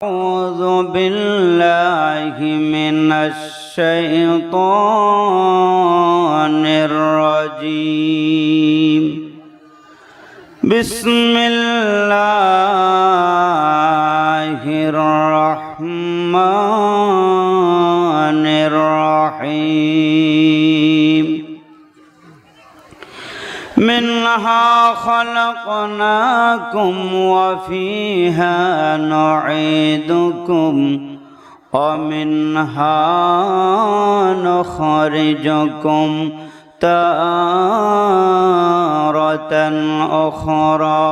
أعوذ بالله من الشيطان الرجيم بسم الله الرحمن الرحيم منها خلقناكم وفيها نعيدكم ومنها نخرجكم تارة أخرى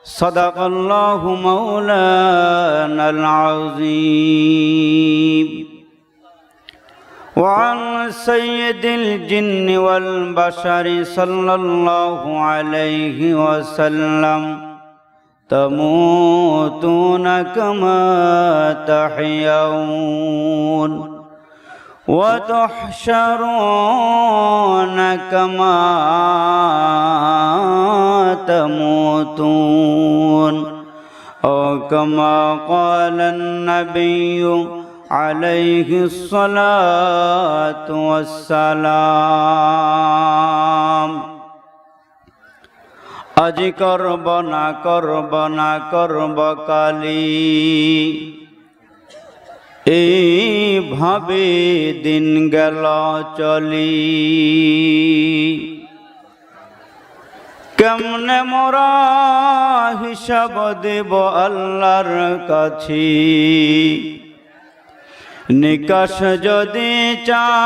صدق الله مولانا العظيم. وعن سيد الجن والبشر صلى الله عليه وسلم تموتون كما تحيون وتحشرون كما تموتون أو كما قال النبي عليه الصلاة والسلام. আজি করব না করব কালি, এইভাবে দিন গেল চলি। কেমনে মোরা হিসাব দেব আল্লাহর কাছে, নিকাশ যদি চায়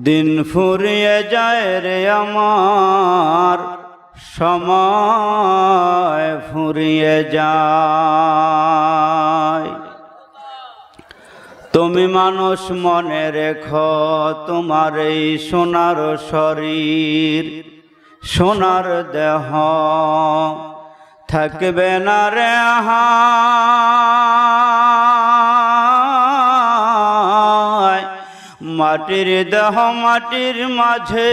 দিন ফুরিয়ে যায় রে আমার, সময় ফুরিয়ে যায়। তুমি মানুষ মনে রেখো তোমার এই সোনার শরীর সোনার দেহ থাকবে না রে হায়, মাটির দেহ মাটির মাঝে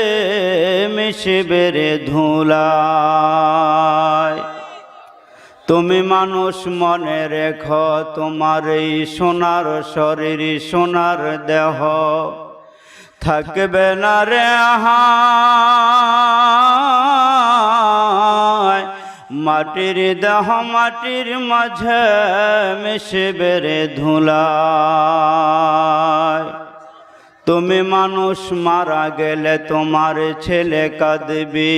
মিশবে রে ধুলায়। তুমি মানুষ মনে রেখো তোমার এই সোনার শরীর সোনার দেহ থাকবে না রে হায়, মাটির দেহ মাটির মাঝে মিশবে রে ধুলায়। তুমি মানুষ মারা গেলে তোমার ছেলে কাঁদবে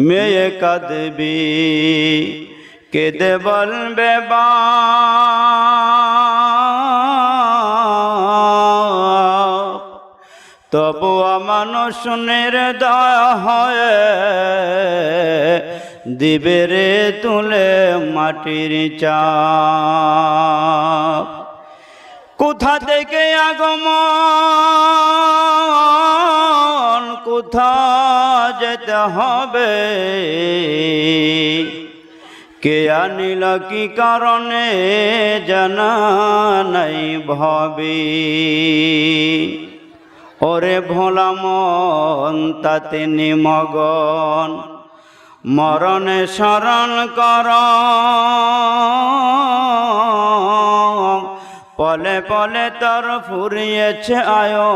মেয়ে কাঁদবে, কেঁদে বলবে বাপ, তবু মানুষ নির্দয় হয়ে দিবে রে তুলে মাটির চাপ। কোথা থেকে আগমন কোথা যেতে হবে, কে আনিল কি কারণে জানা নাই ভবে। ওরে ভোলা মন তাতে নিমগন মরণে শরণ কর, পলে পলে তার ফুরিয়েছে আয়ো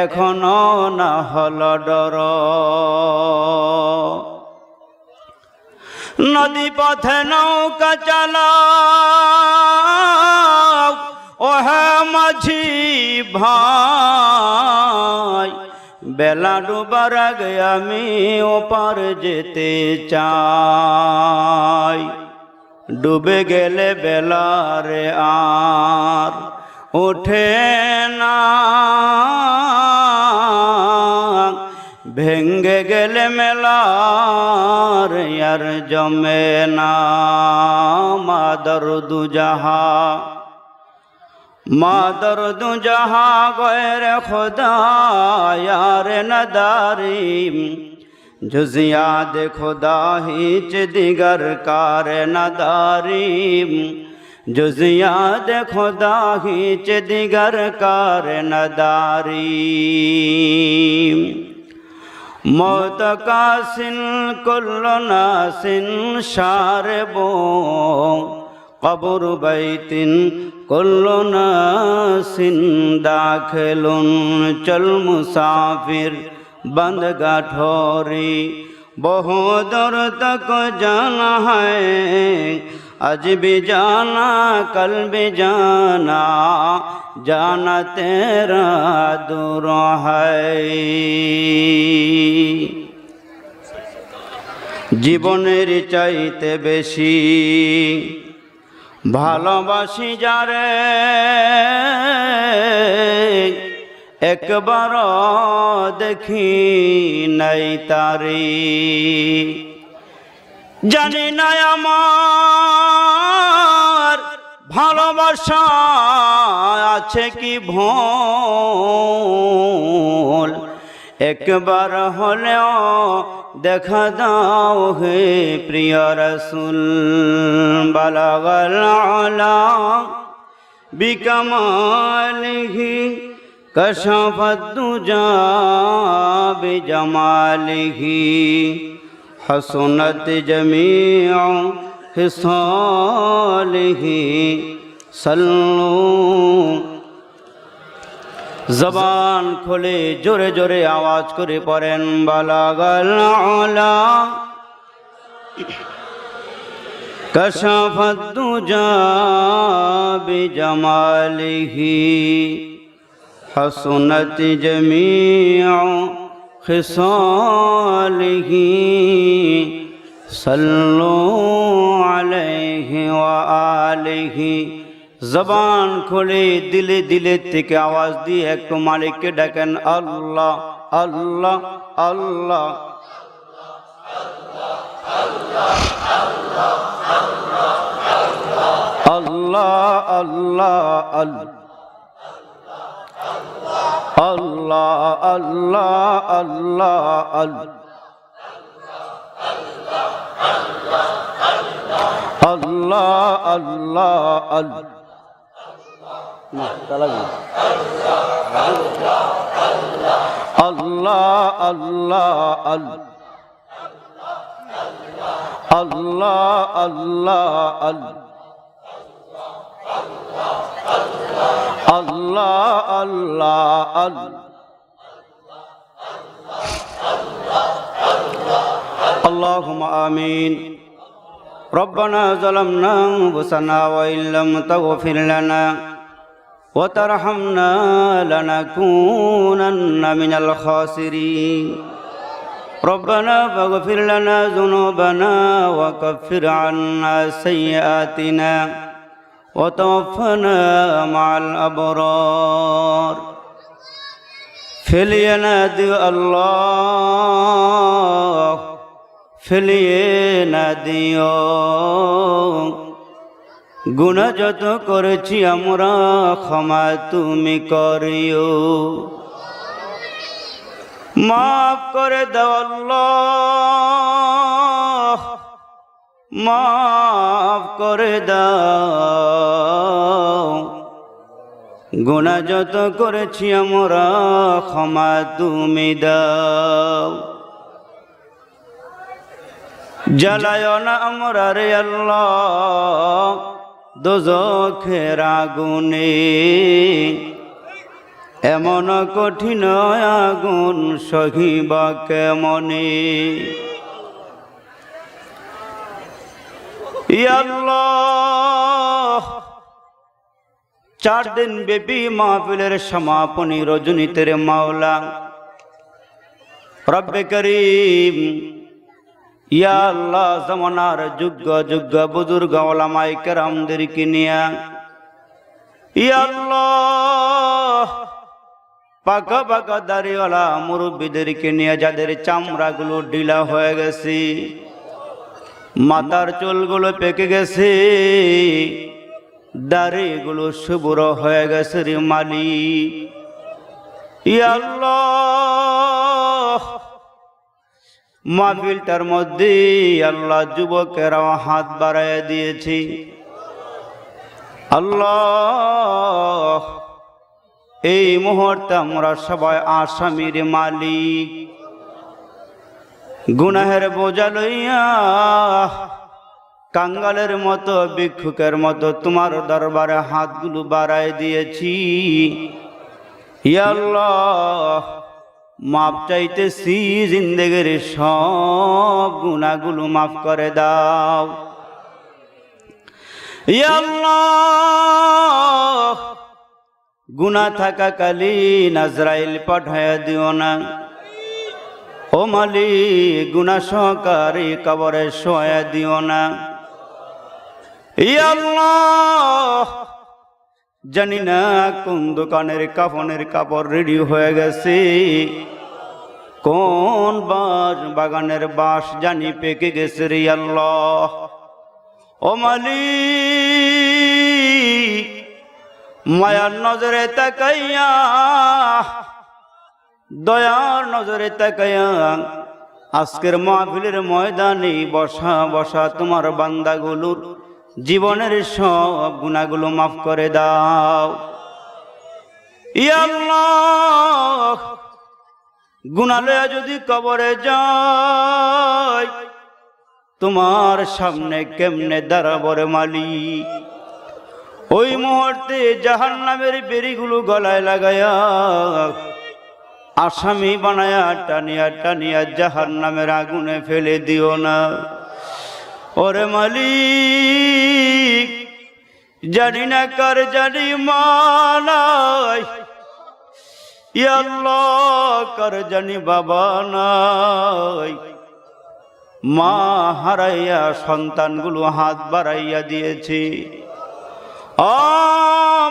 এখনো না হল ডর। নদী পথে নৌকা চালাও ওহে মাঝি ভাই, বেলা ডুবার আগে আমি ওপার যেতে চাই। ডুবে গেলে বেলারে আর ওঠে না, ভেঙ্গে গেলে মেলার আর জমে না। মাদর দুজাহা মাদর দুজাহা গয়রে খোদা यार नदारीम, जुजियाद खुदा हिच दिगर कार नदारीम, जुजियाद खुदा हिच दिगर कार नदारीम। মুতাকাসিন কুল্লু নাসিন শারিবু কবর বাইতিন কুল্লু নাসিন দাখিলুন চল মুসাফির बंद गाठोरी बहुत दूर तक जाना है आज भी जाना कल भी जाना जाना तेरा दूर है জীবনের চাইতে বেশি ভালোবাসি যারে একবার দেখি নাই তারি জানি না আমার ভালোবাসা আছে কি ভুল একবার হলেও দেখা দাও হে প্রিয় রাসূল বালাগাল আলা বিকামালিহি कशफ दुजा बिजमालिह हसनत जमीअ खिसालिह सल्लू जबान खोले जोरे जोरे आवाज करे पड़ेन बालागल आला कशफ दुजा बिजमालिह हसनत जमीअ खिसालिही सल्लू अलैहि व आलिही जबान खोले दिले दिले থেকে आवाज দিয়ে একটু মালিককে ডাকেন আল্লাহ আল্লাহ আল্লাহ আল্লাহ আল্লাহ আল্লাহ Allah Allah Allah Allah Allah Allah Allah nah lagi Allah Allah Allah Allah Allah Allah Allah Allah Allah اللهم آمين ربنا ظلمنا أنفسنا وإن لم تغفر لنا وترحمنا لنكونن من الخاسرين ربنا فاغفر لنا ذنوبنا وكفر عنا سيئاتنا وتوفنا مع الأبرار فلينادي الله فليناديو গুনাহ যত করেছি আমরা ক্ষমা তুমি করিও মাফ করে দাও আল্লাহ মাফ করে দাও গুনাহ যত করেছি আমরা ক্ষমা তুমি দাও জ্বালায়ো না আমরা রে আল্লাহ দোজখের আগুনে এমন কঠিন আগুন সহিবা কেমনে ইয়া আল্লাহ 4 দিন ব্যাপী মাহফিলের সমাপনী রজনীতের মাওলা রব্বে করিম ইয়া আল্লাহ জামানার যোগ্য যোগ্য বুজুর্গ উলামায়ে কেরামদেরকে নিয়া ইয়া আল্লাহ পাকা পাকা দাড়িওয়ালা মুরব্বিদেরকে নিয়ে যাদের চামড়াগুলো ঢিলা হয়ে গেছে মাথার চুলগুলো পেকে গেছে দাড়িগুলো শুভ্র হয়ে গেছে রে মালিক ইয়া আল্লাহ মাহফিলটার মধ্যে আল্লাহ যুবকেরা হাত বাড়ায় দিয়েছে আল্লাহ এই মুহূর্তে আমরা সবাই আসামির মালিক গুনাহের বোঝা লইয়া কাঙ্গালের মতো ভিক্ষুকের মতো তোমার দরবারে হাতগুলো বাড়ায় দিয়েছি। ইয়া আল্লাহ, মাপ চাইতেছি, জিন্দেগির সব গুনাহগুলো মাফ করে দাও। ইয়া আল্লাহ, গুনাহ থাকাকালীন আজরাইল পাঠায়া দিও না। ও মালিক, গুনাহ সহকারী কবরে শোয়া দিও না। ইয়া আল্লাহ, জানি না কোন দোকানের কাফনের কাপড় রেডি হয়ে গেছে, কোন বাগানের বাঁশ জানি পেকে গেছে রে আল্লাহ। ও মালিক, মায়ার নজরে তাকাইয়া, দয়ার নজরে তাকাইয়া আজকের মাহফিলের ময়দানে বসা বসা তোমার বান্দাগুলোর জীবনের সব গুনাহগুলো মাফ করে দাও। ইয়া আল্লাহ, গুনাহ লইয়া যদি কবরে যাই, তোমার সামনে কেমনে দাঁড়াবো রে মালিক? ওই মুহূর্তে জাহান্নামের বেড়িগুলো গলায় লাগায়া আসামি বানায়া টানিয়া টানিয়া জাহান্নামের আগুনে ফেলে দিও না। ওরে মালিক, জানি না কার জানি মানাই, ইয়া আল্লাহ, কার জানি বাবা নাই, মা হারাইয়া সন্তানগুলো হাত বাড়াইয়া দিয়েছে। ও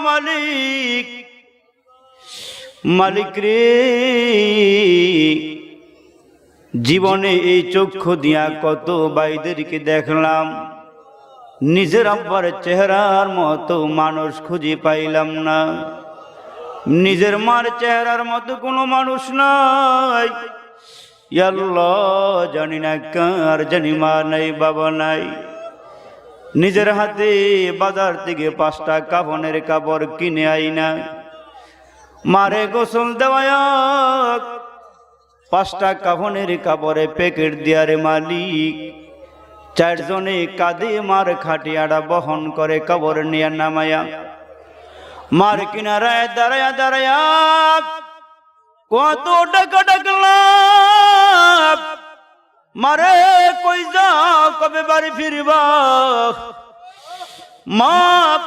মালিক, মালিক রে, জীবনে এই চক্ষু দিয়া কত ভাইদেরকে দেখলাম, নিজের আব্বার চেহারার মতো মানুষ খুঁজে পাইলাম না, নিজের মার চেহারার মতো কোনো মানুষ নাই। ইয়া আল্লাহ, জানি না কার জানি মা নাই, বাবা নাই। নিজের হাতে বাজার থেকে 5টা কাফনের কাপড় কিনে আইনা মারে গোসল দেওয়া, 5টা কাফনের কাপড়ে প্যাকেট দিয়ারে মালিক, 4 জনে কাঁধে মার খাটিয়াটা বহন করে কবর নিয়ে নামায়া, মার কিনারায় দাঁড়ায়া দাঁড়ায়া কত টাকা ডাকলাম, মারে কই যাও, কবে বাড়ি ফিরবা? মা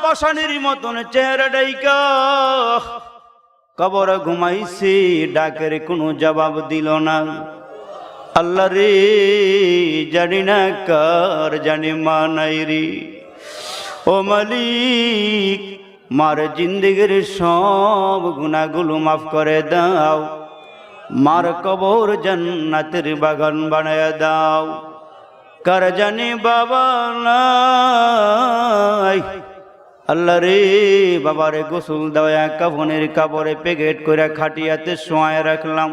পাশানির মতন চেহারা ডাইকা কবর ঘুমাইছে, ডাকের কোনো জবাব দিল না। আল্লাহ রে, জানি না কার জানি মা নাই রে। ও মালিক, মার জিন্দেগির সব গুনাহগুলো মাফ করে দাও, মার কবর জান্নাতের বাগান বানায়া দাও। কার জানি বাবা নাই, আল্লাহ রে, বাবারে গোসল দেওয়া কাফনের কাপড়ে প্যাকেট করে খাটিয়াতে শোয়ায় রাখলাম।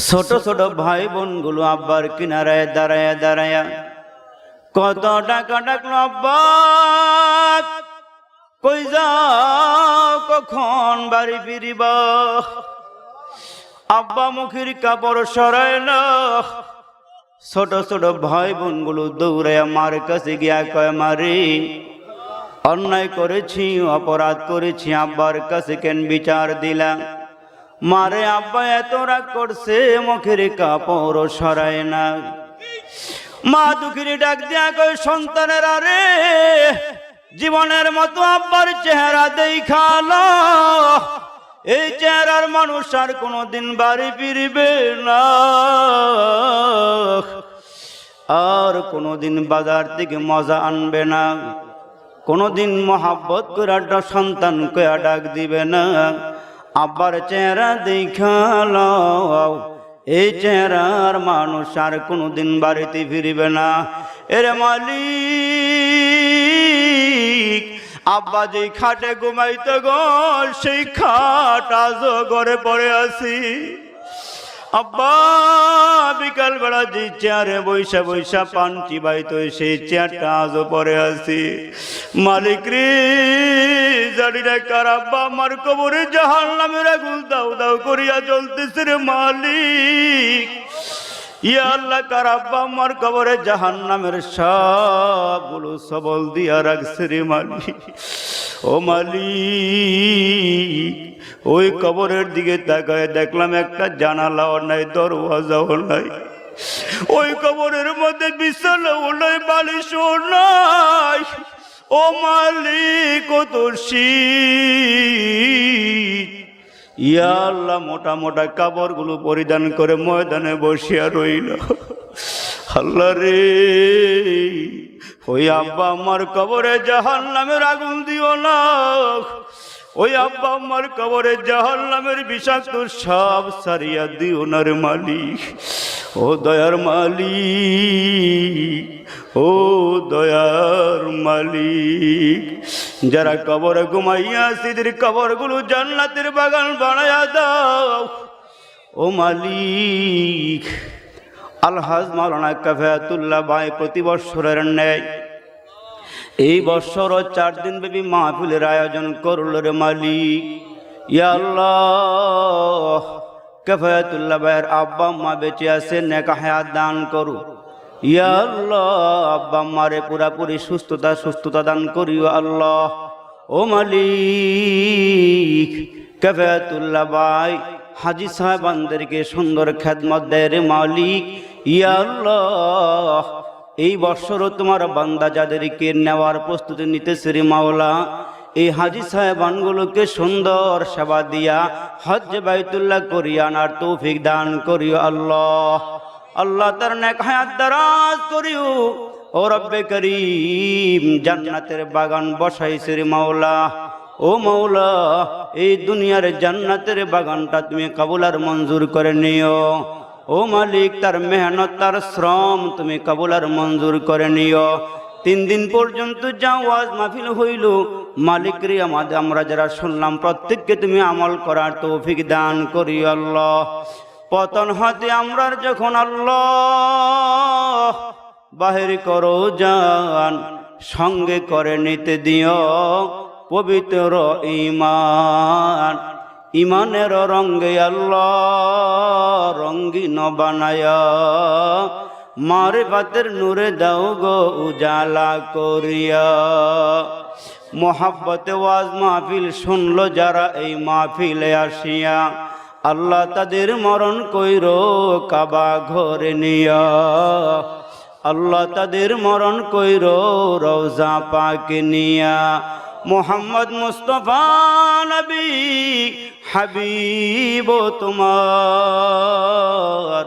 ছোট ছোট ভাই বোনগুলো আব্বার কিনারায় দাঁড়ায়া দাঁড়ায়া কত টাকা ডাকলো, আব্বা কই যাও, কখন বাড়ি ফিরিবা? আব্বা মুখের কাপড় সরায় না। ছোট ছোট ভাই বোনগুলো দৌড়াইয়া মার কাছে গিয়া কয়, মারে অন্যায় করেছি, অপরাধ করেছি, আব্বার কাছে কেন বিচার দিলা? মারে আব্বা এত রাগ করছে, মুখের কাপড় সরায় না। মা দুঃখের ডাক দিয়া কয়, সন্তানের আরে জীবনের মতো আব্বার চেহারা দেখালো, এই চেহারার মানুষ আর কোনোদিন বাড়ি ফিরবে না, আর কোনোদিন বাজার থেকে মজা আনবে না, কোনোদিন মহাব্বত করে সন্তান কয়া ডাক দিবে না। আব্বার চেহারা দেখালো, এই চেহারার মানুষ আর কোনোদিন বাড়িতে ফিরবে না। এরে মালিক, আব্বা যে খাটে ঘুমাইতে গো, সেই খাট আজও ঘরে পড়ে আছি। আব্বা বিকাল বেলা যে চেয়ারে বৈশা বৈশা পান চিবাইতো, সেই চেয়ারটা আজও পরে আছি। মালিক রে, জানি না কার আব্বা আমার কবরে জাহান্নামের আগুন দাউ দাউ করিয়া জ্বলতেছে রে মালিক। ইয়া আল্লাহ কার আব্বা আম্মার কবরে জাহান্নামের সবগুলো সবল দিয়া রাখছে রে মালিক। ও মালিক, ওই কবরের দিকে তাকায় দেখলাম একটা জানালাও নাই, দরওয়াজাও নাই। ওই কবরের মধ্যে বিছানাও নাই, বালিশও নাই। ও মালিক, কত শীত। ইয়া আল্লাহ, মোটা মোটা কাপড়গুলো পরিধান করে ময়দানে বসিয়া রইল। আল্লাহ রে, ওই আব্বা আমার কবরে জাহান্নামের আগুন দিও না। ওই আব্বা আমার কবরে জাহান্নামের বিষাক্ত সাপ সারিয়া দিও না রে মালিক। ও দয়ার মালিক, ও দয়ার মালিক, যারা কবরে ঘুমাইয়া সিদের কবরগুলো জান্নাতের বাগান বানায়া দাও। ও মালিক, আলহাজ মাওলানা কাফায়াতুল্লাহ ভাই প্রতি বৎসরের ন্যায় এই বৎসর 4 দিন ব্যাপী মাহফিলের আয়োজন করল রে মালিক। ইয়া আল্লাহ, কাফায়াতুল্লাহ ভাইয়ের আব্বা আম্মা বেঁচে আছে, নেক হায়াত দান করো। ইয়া আল্লাহ, আব্বা আম্মারে পুরাপুরি সুস্থতা দান করিও আল্লাহ। ও মালিক, কাফায়াতুল্লাহ ভাই হাজী সাহেবানদেরকে সুন্দর খেদমত দেয় রে মালিক। ইয়া আল্লাহ, এই বৎসরও তোমার বান্দা যাদেরকে নেওয়ার প্রস্তুতি নিতেছে রে মাওলা, এই হাজী সাহেবানগুলোকে সুন্দর সেবা দিয়া হজ্জ বাইতুল্লাহ করিয়া আনার তৌফিক দান করিও আল্লাহ। আল্লাহ তার নেক হায়াত দারাজ করিও। ও রব্বে করিম, জান্নাতের বাগান বসাইছে রে মাওলা। ও মাওলা, এই দুনিয়ার জান্নাতের বাগানটা তুমি কবুল আর মঞ্জুর করে নিও। ও মালিক, তার মেহনত তার শ্রম তুমি কবুল আর মঞ্জুর করে নিও। 3 দিন পর্যন্ত যা ওয়াজ মাহফিল হইল মালিক রে, আমরা যারা শুনলাম প্রত্যেককে তুমি আমল করার তৌফিক দান করিও আল্লাহ। পতন হতে আমরা যখন আল্লাহ বাহির করো জান, সঙ্গে করে নিতে দিও পবিত্র ঈমান। ইমানের রঙ্গে আল্লাহ রঙ্গিন বানায়া, মারিফাতের নূরে দাও গো উজালা করিয়া। মোহাব্বতে ওয়াজ মাহফিল শুনলো যারা এই মাহফিলে আসিয়া, আল্লাহ তাদের মরণ কইরো কাবা ঘরে নিয়া। আল্লাহ তাদের মরণ কইরো রওজা পাকে নিয়া। মোহাম্মদ মুস্তফা নবী হাবিব তোমার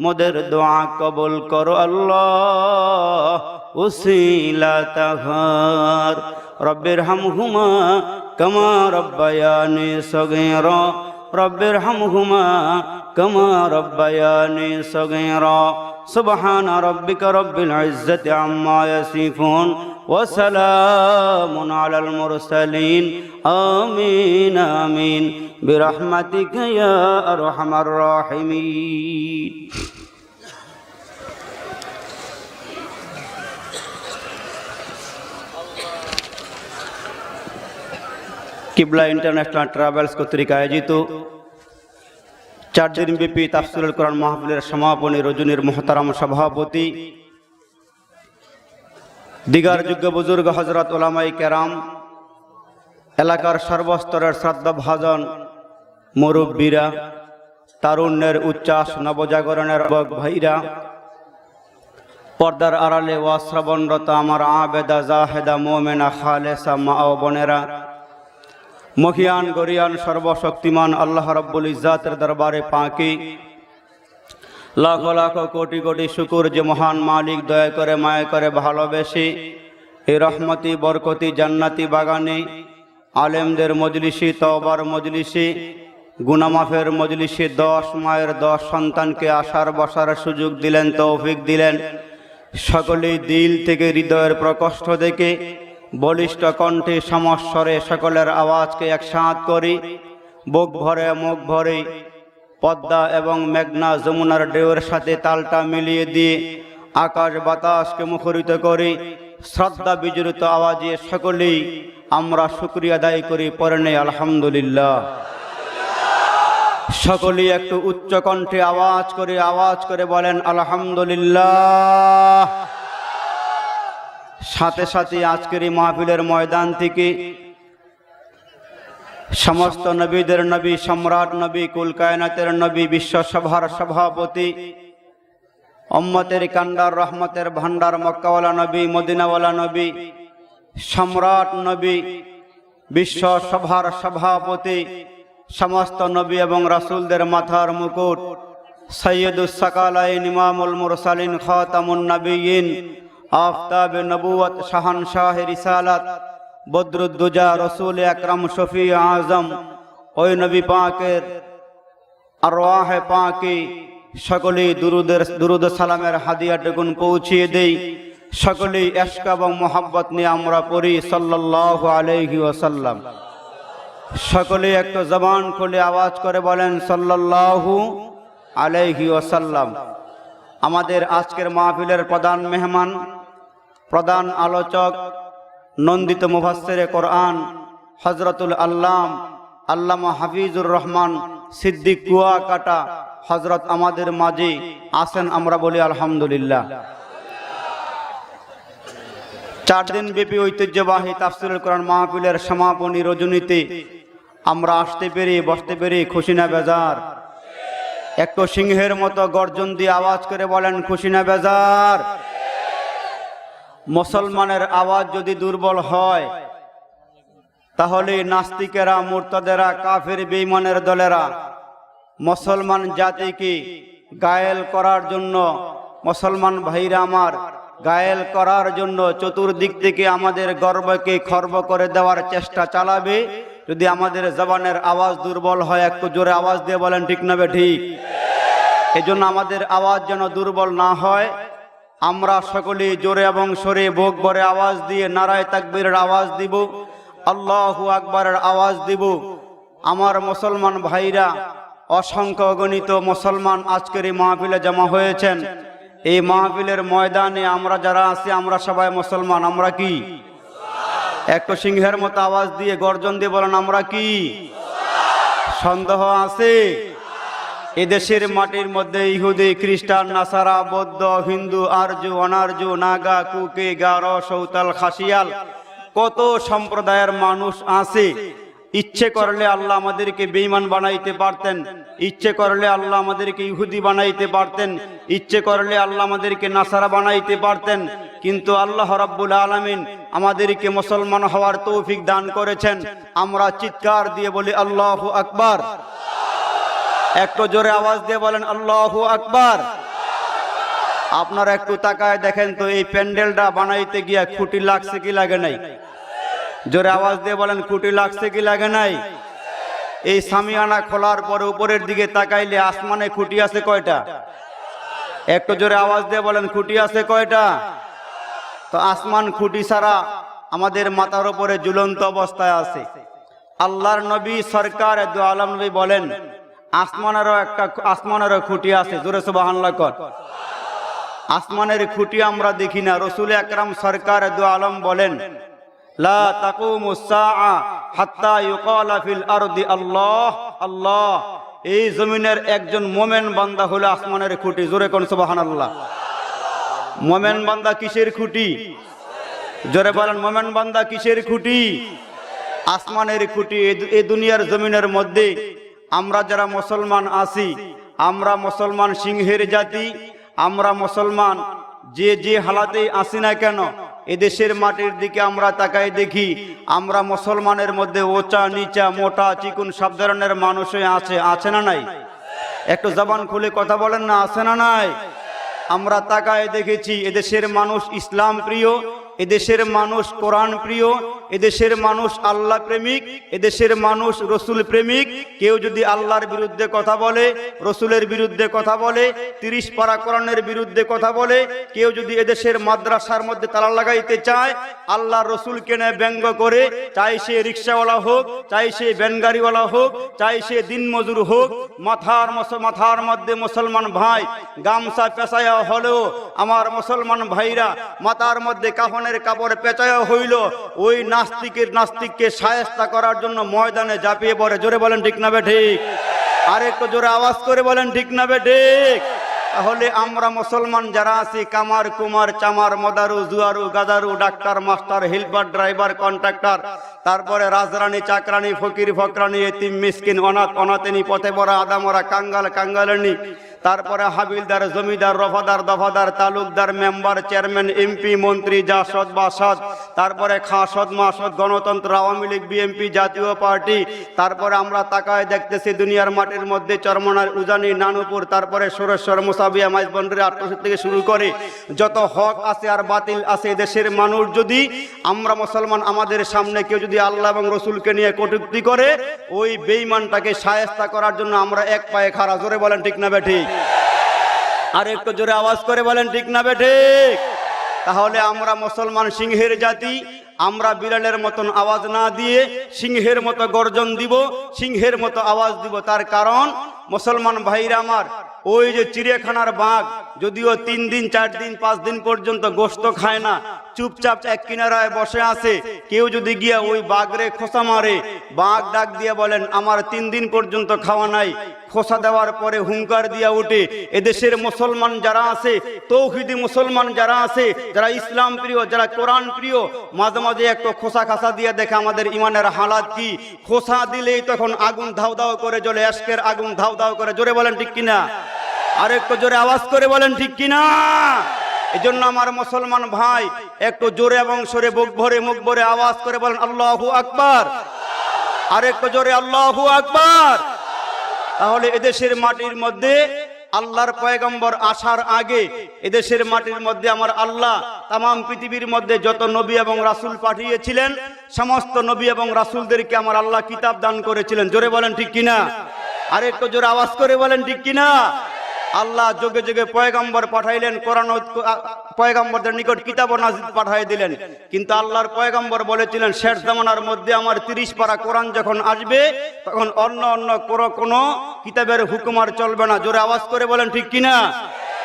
মোদের দোয়া কবুল করো আল্লাহ, উসিলা তাহার। রব্বির হামহুমা কামা রব্বায়ানি সগীরা, রব্বির হামহুমা কামা রব্বায়ানি সগীরা। সুবহান রাব্বিকা রব্বিল ইজ্জাতি আম্মা ইয়াসিফুন ওয়া সালামুন আলাল মুরসালিন। আমিন আমিন বিরহমাতিকা ইয়া আরহামার রাহিমিন। কিবলা ইন্টারন্যাশনাল ট্রাভেলস কর্তৃক আয়োজিত 4 দিন ব্যাপী তাফসীরুল কোরআন মাহফিলের সমাপনী রজনীর মুহতারাম সভাপতি, দিগার যোগ্য বুজুর্গ হযরত উলামায়ে কেরাম, এলাকার সর্বস্তরের শ্রদ্ধাভাজন মুরব্বীরা, তারুণ্যের উচ্ছ্বাস নবজাগরণের ভাইরা, পর্দার আড়ালে ওয়াজ শ্রবণরত আমার আবেদা জাহেদা মুমিনা খালেসা মা ও বোনেরা, মখিয়ান গরিয়ান সর্বশক্তিমান আল্লাহ রাব্বুল ইজ্জাতের দরবারে পাকি লাখ লাখ কোটি কোটি শুকুর যে মহান মালিক দয়া করে মায়া করে ভালোবেসে এই রহমতি বরকতি জান্নাতি বাগানে আলেমদের মজলিসে, তওবার মজলিসে, গুনামাফের মজলিসে 10 মায়ের 10 সন্তানকে আসার বসার সুযোগ দিলেন, তৌফিক দিলেন। সকলেই দিল থেকে হৃদয়ের প্রকষ্ট দেখে বলিষ্ঠ কণ্ঠে সমস্বরে সকলের আওয়াজকে একসাথ করি, বুক ভরে মুখ ভরে পদ্মা এবং মেঘনা যমুনার ঢেউয়ের সাথে তালটা মিলিয়ে দিয়ে আকাশ বাতাসকে মুখরিত করি শ্রদ্ধা বিজড়িত আওয়াজে সকলেই আমরা শুকরিয়া আদায় করি, পড়ে নেই আলহামদুলিল্লাহ। সকলেই একটু উচ্চ কণ্ঠে আওয়াজ করে বলেন আলহামদুলিল্লাহ। সাথে সাথে আজকের এই মাহফিলের ময়দান থেকে সমস্ত নবীদের নবী, সম্রাট নবী, কুল কায়নাতের নবী, বিশ্বসভার সভাপতি, উম্মতের কান্ডার, রহমতের ভান্ডার, মক্কাওয়ালা নবী, মদিনাওয়ালা নবী, সম্রাট নবী, বিশ্বসভার সভাপতি, সমস্ত নবী এবং রাসূলদের মাথার মুকুট, সৈয়দুস সাকালাইন, ইমামুল মুরসালিন, খাতামুন নবিয়্যিন, আফতাবে নবুয়ত, শাহানশাহ রিসালাত, বদরুদ্দুজা, রসুল আকরাম, শফি আজম, ওই নবী পাকের আরওয়াহে পাকি সকলেই দুরুদ সালামের হাদিয়াটুকুন পৌঁছিয়ে দেই। সকলেই ইশক এবং মোহাব্বত নিয়ে আমরা পড়ি সাল্লাল্লাহু আলাইহি ওয়াসাল্লাম। সকলেই একটু জবান খুলে আওয়াজ করে বলেন সাল্লাল্লাহু আলাইহি ওয়াসাল্লাম। আমাদের আজকের মাহফিলের প্রধান মেহমান, প্রধান আলোচক, নন্দিত মুফাসসিরে কোরআন হযরতুল আল্লামা হাফিজুর রহমান সিদ্দিক কুয়াকাটা হযরত আমাদের মাঝে আছেন। আমরা বলি আলহামদুলিল্লাহ। 4 দিন ব্যাপী ঐতিহ্যবাহী তাফসীরুল কোরআন মাহফিলের সমাপনী রজনীতে আমরা আসতে পেরে বসতে পেরে খুশি না বেজার? একটু সিংহের মতো গর্জন দিয়ে আওয়াজ করে বলেন খুশি না বেজার? মুসলমানের আওয়াজ যদি দুর্বল হয় তাহলে নাস্তিকেরা, মুরতাদেরা, কাফের বেঈমানের দলেরা মুসলমান জাতিকে গায়েল করার জন্য, মুসলমান ভাইরা আমার গায়েল করার জন্য চতুর্দিক থেকে আমাদের গর্বকে খর্ব করে দেওয়ার চেষ্টা চালাবে। যদি আমাদের জবানের আওয়াজ দুর্বল হয় একটু জোরে আওয়াজ দিয়ে বলেন ঠিক না ঠিক? এজন্য আমাদের আওয়াজ যেন দুর্বল না হয়, আমরা সকলেই জোরে এবং সরে বুক ভরে আওয়াজ দিয়ে নারায়ে তাকবীরের আওয়াজ দিব, আল্লাহু আকবারের আওয়াজ দিব। আমার মুসলমান ভাইরা, অসংখ্য অগণিত মুসলমান আজকের এই মাহফিলে জমা হয়েছেন। এই মাহফিলের ময়দানে আমরা যারা আছি আমরা সবাই মুসলমান। আমরা কি? একটু সিংহের মতো আওয়াজ দিয়ে গর্জন দিয়ে বলেন আমরা কি? সন্দেহ আছে? এদেশের মাটির মধ্যে ইহুদি, খ্রিস্টান, নাসারা, বৌদ্ধ, হিন্দু, আর্য, অনার্য, নাগা, কুকে, গারো, সৌতাল, খাসিয়াল কত সম্প্রদায়ের মানুষ আছে। ইচ্ছে করলে আল্লাহ আমাদেরকে বেঈমান বানাইতে পারতেন, ইচ্ছে করলে আল্লাহ আমাদেরকে ইহুদি বানাইতে পারতেন, ইচ্ছে করলে আল্লাহ আমাদেরকে নাসারা বানাইতে পারতেন। কিন্তু আল্লাহ রাব্বুল আলামিন আমাদেরকে মুসলমান হওয়ার তৌফিক দান করেছেন। আমরা চিৎকার দিয়ে বলি আল্লাহু আকবার। একটু জোরে আওয়াজ দিয়ে বলেন আল্লাহু আকবার। আপনারা একটু তাকায় দেখেন তো এই প্যান্ডেলটা বানাইতে গিয়া খুঁটি লাগছে কি লাগে নাই? জোরে আওয়াজ দিয়ে বলেন খুঁটি লাগছে কি লাগে নাই? এই সামিয়ানা খোলার পরে উপরের দিকে তাকাইলে আসমানে খুঁটি আছে কয়টা? একটু জোরে আওয়াজ দিয়ে বলেন খুঁটি আছে কয়টা? তো আসমান খুঁটি ছাড়া আমাদের মাথার উপরে ঝুলন্ত অবস্থায় আছে। আল্লাহর নবী সরকার দু আলম নবী বলেন আসমানেরও খুঁটি আছে। জোরে সুবহানাল্লাহ কর। আসমানের খুঁটি আমরা দেখি না। রাসূল আকরাম সরকার দু আলম বলেন লা তাকুমুস সাআ হাত্তা ইউকালা ফিল আরদি আল্লাহ আল্লাহ। এই জমিনের একজন মোমেন বান্দা হলো আসমানের খুঁটি। জোরে কোন সুবহানাল্লাহ। মোমেন বান্দা কিসের খুঁটি? জোরে বলেন মোমেন বান্দা কিসের খুঁটি? আসমানের খুঁটি। এই দুনিয়ার জমিনের মধ্যে আমরা যারা মুসলমান আছি, আমরা মুসলমান সিংহের জাতি, আমরা মুসলমান যে হালাতেই আসি না কেন, এদেশের মাটির দিকে আমরা তাকাই দেখি আমরা মুসলমানের মধ্যে ওচা নিচা, মোটা চিকুন সব ধরনের মানুষই আছে না নাই? একটু জবান খুলে কথা বলেন না, আছে না নাই? আমরা তাকায় দেখেছি এদেশের মানুষ ইসলাম প্রিয়, এদেশের মানুষ কোরআন প্রিয়, এদেশের মানুষ আল্লাহ প্রেমিক, এদেশের মানুষ রসুল প্রেমিক। কেউ যদি আল্লাহর বিরুদ্ধে কথা বলে, রসুলের বিরুদ্ধে কথা বলে, 30 পারা কোরআনের বিরুদ্ধে কথা বলে, কেউ যদি এদেশের মাদ্রাসার মধ্যে তালা লাগাইতে চায়, আল্লাহ রসুলকে নিয়ে ব্যঙ্গ করে, চাই সে রিক্সাওয়ালা হোক, চাই সে ভ্যানগাড়িওয়ালা হোক, চাই সে দিনমজুর হোক, মাথার মধ্যে মুসলমান ভাই গামছা পেঁচায়া হলেও আমার মুসলমান ভাইরা মাথার মধ্যে কাফনের কাপড় পেঁচায়া হইল, ওই নাস্তিককে শায়েস্তা করার জন্য ময়দানে ঝাঁপিয়ে পড়ে। জোরে বলেন ঠিক না ঠিক? আর একটু জোরে আওয়াজ করে বলেন ঠিক না বেঠিক? তাহলে আমরা মুসলমান যারা আছি, কামার কুমার চামার মদারু জুয়ারু গাদারু doctor master helper driver contractor, তারপরে রাজরানী চাকরানী ফকির ফকরানী এতিম মিসকিন অনাথ অনাথিনী পথে পড়া আদামরা কাঙ্গাল কাঙ্গালিনী, তারপরে হাবিলদার জমিদার রফাদার দফাদার তালুকদার মেম্বার চেয়ারম্যান এমপি মন্ত্রী জাসদ বাসদ, তারপরে খাসদ মাসদ গণতন্ত্র আওয়ামী লীগ বিএনপি জাতীয় পার্টি, তারপরে আমরা তাকায় দেখতেছি দুনিয়ার মাটির মধ্যে চরমনার উজানি নানুপুর, তারপরে সুরেশ্বর মুসাবিয়া মাইজবন্ডের ৮৮ থেকে শুরু করে যত হক আছে আর বাতিল আছে দেশের মানুষ, যদি আমরা মুসলমান আমাদের সামনে কেউ যদি আল্লাহ এবং রসুলকে নিয়ে কটূক্তি করে, ওই বেঈমানটাকে শায়েস্তা করার জন্য আমরা এক পায়ে খাড়া। জোরে বলেন ঠিক না বেঠিক? আর একটু জোরে আওয়াজ করে বলেন ঠিক না বেঠিক? তাহলে আমরা মুসলমান সিংহের জাতি, আমরা বিড়ালের মতন আওয়াজ না দিয়ে সিংহের মতো গর্জন দিব, সিংহের মতো আওয়াজ দিব। তার কারণ মুসলমান ভাইরা আমার, ওই যে চিড়িয়াখানার বাঘ যদিও 3 দিন 4 দিন 5 দিন পর্যন্ত গোশত খায় না, চুপচাপ এক কিনারায় বসে আছে, কেউ যদি গিয়া ওই বাঘরে খোসা মারে, বাঘ ডাক দিয়ে বলেন আমার 3 দিন পর্যন্ত খাওয়া নাই, খোসা দেওয়ার পরে হুঙ্কার দিয়া উঠে। এদেশের মুসলমান যারা আছে, তৌহিদি মুসলমান যারা আছে, যারা ইসলাম প্রিয়, যারা কোরআন প্রিয়, মাঝে মাঝে একটু খোসা খাসা দিয়ে দেখে আমাদের ইমানের হালাত কি। খোসা দিলেই তখন আগুন ধাউ ধাউ করে জ্বলে, আজকের আগুন ধাউ ধাউ করে। জোরে বলেন ঠিক কিনা? আর একটু জোরে আওয়াজ করে বলেন ঠিক কিনা? এই জন্য আমার মুসলমান ভাই একটু জোরে এবং সরে বুক ভরে মুখ ভরে আওয়াজ করে বলেন আল্লাহু আকবার। আর একটু জোরে আল্লাহু আকবার। তাহলে এদেশের মাটির মধ্যে আল্লাহর পয়গম্বর আসার আগে এদেশের মাটির মধ্যে আমার আল্লাহ তামাম পৃথিবীর মধ্যে যত নবী এবং রাসূল পাঠিয়েছিলেন, সমস্ত নবী এবং রাসূলদেরকে আমার আল্লাহ কিতাব দান করেছিলেন। জোরে বলেন ঠিক কিনা? আর একটু জোরে আওয়াজ করে বলেন ঠিক কিনা? আল্লাহ যুগে যুগে পয়গম্বর পাঠাইলেন, কোরআন পয়গম্বরদের নিকট কিতাব নাজিল পাঠাই দিলেন। কিন্তু আল্লাহর পয়গম্বর বলেছিলেন শেষ জামানার মধ্যে আমার 30 পারা কোরআন যখন আসবে, তখন অন্য অন্য কোনো কিতাবের হুকুম আর চলবে না। জোরে আওয়াজ করে বলেন ঠিক কিনা?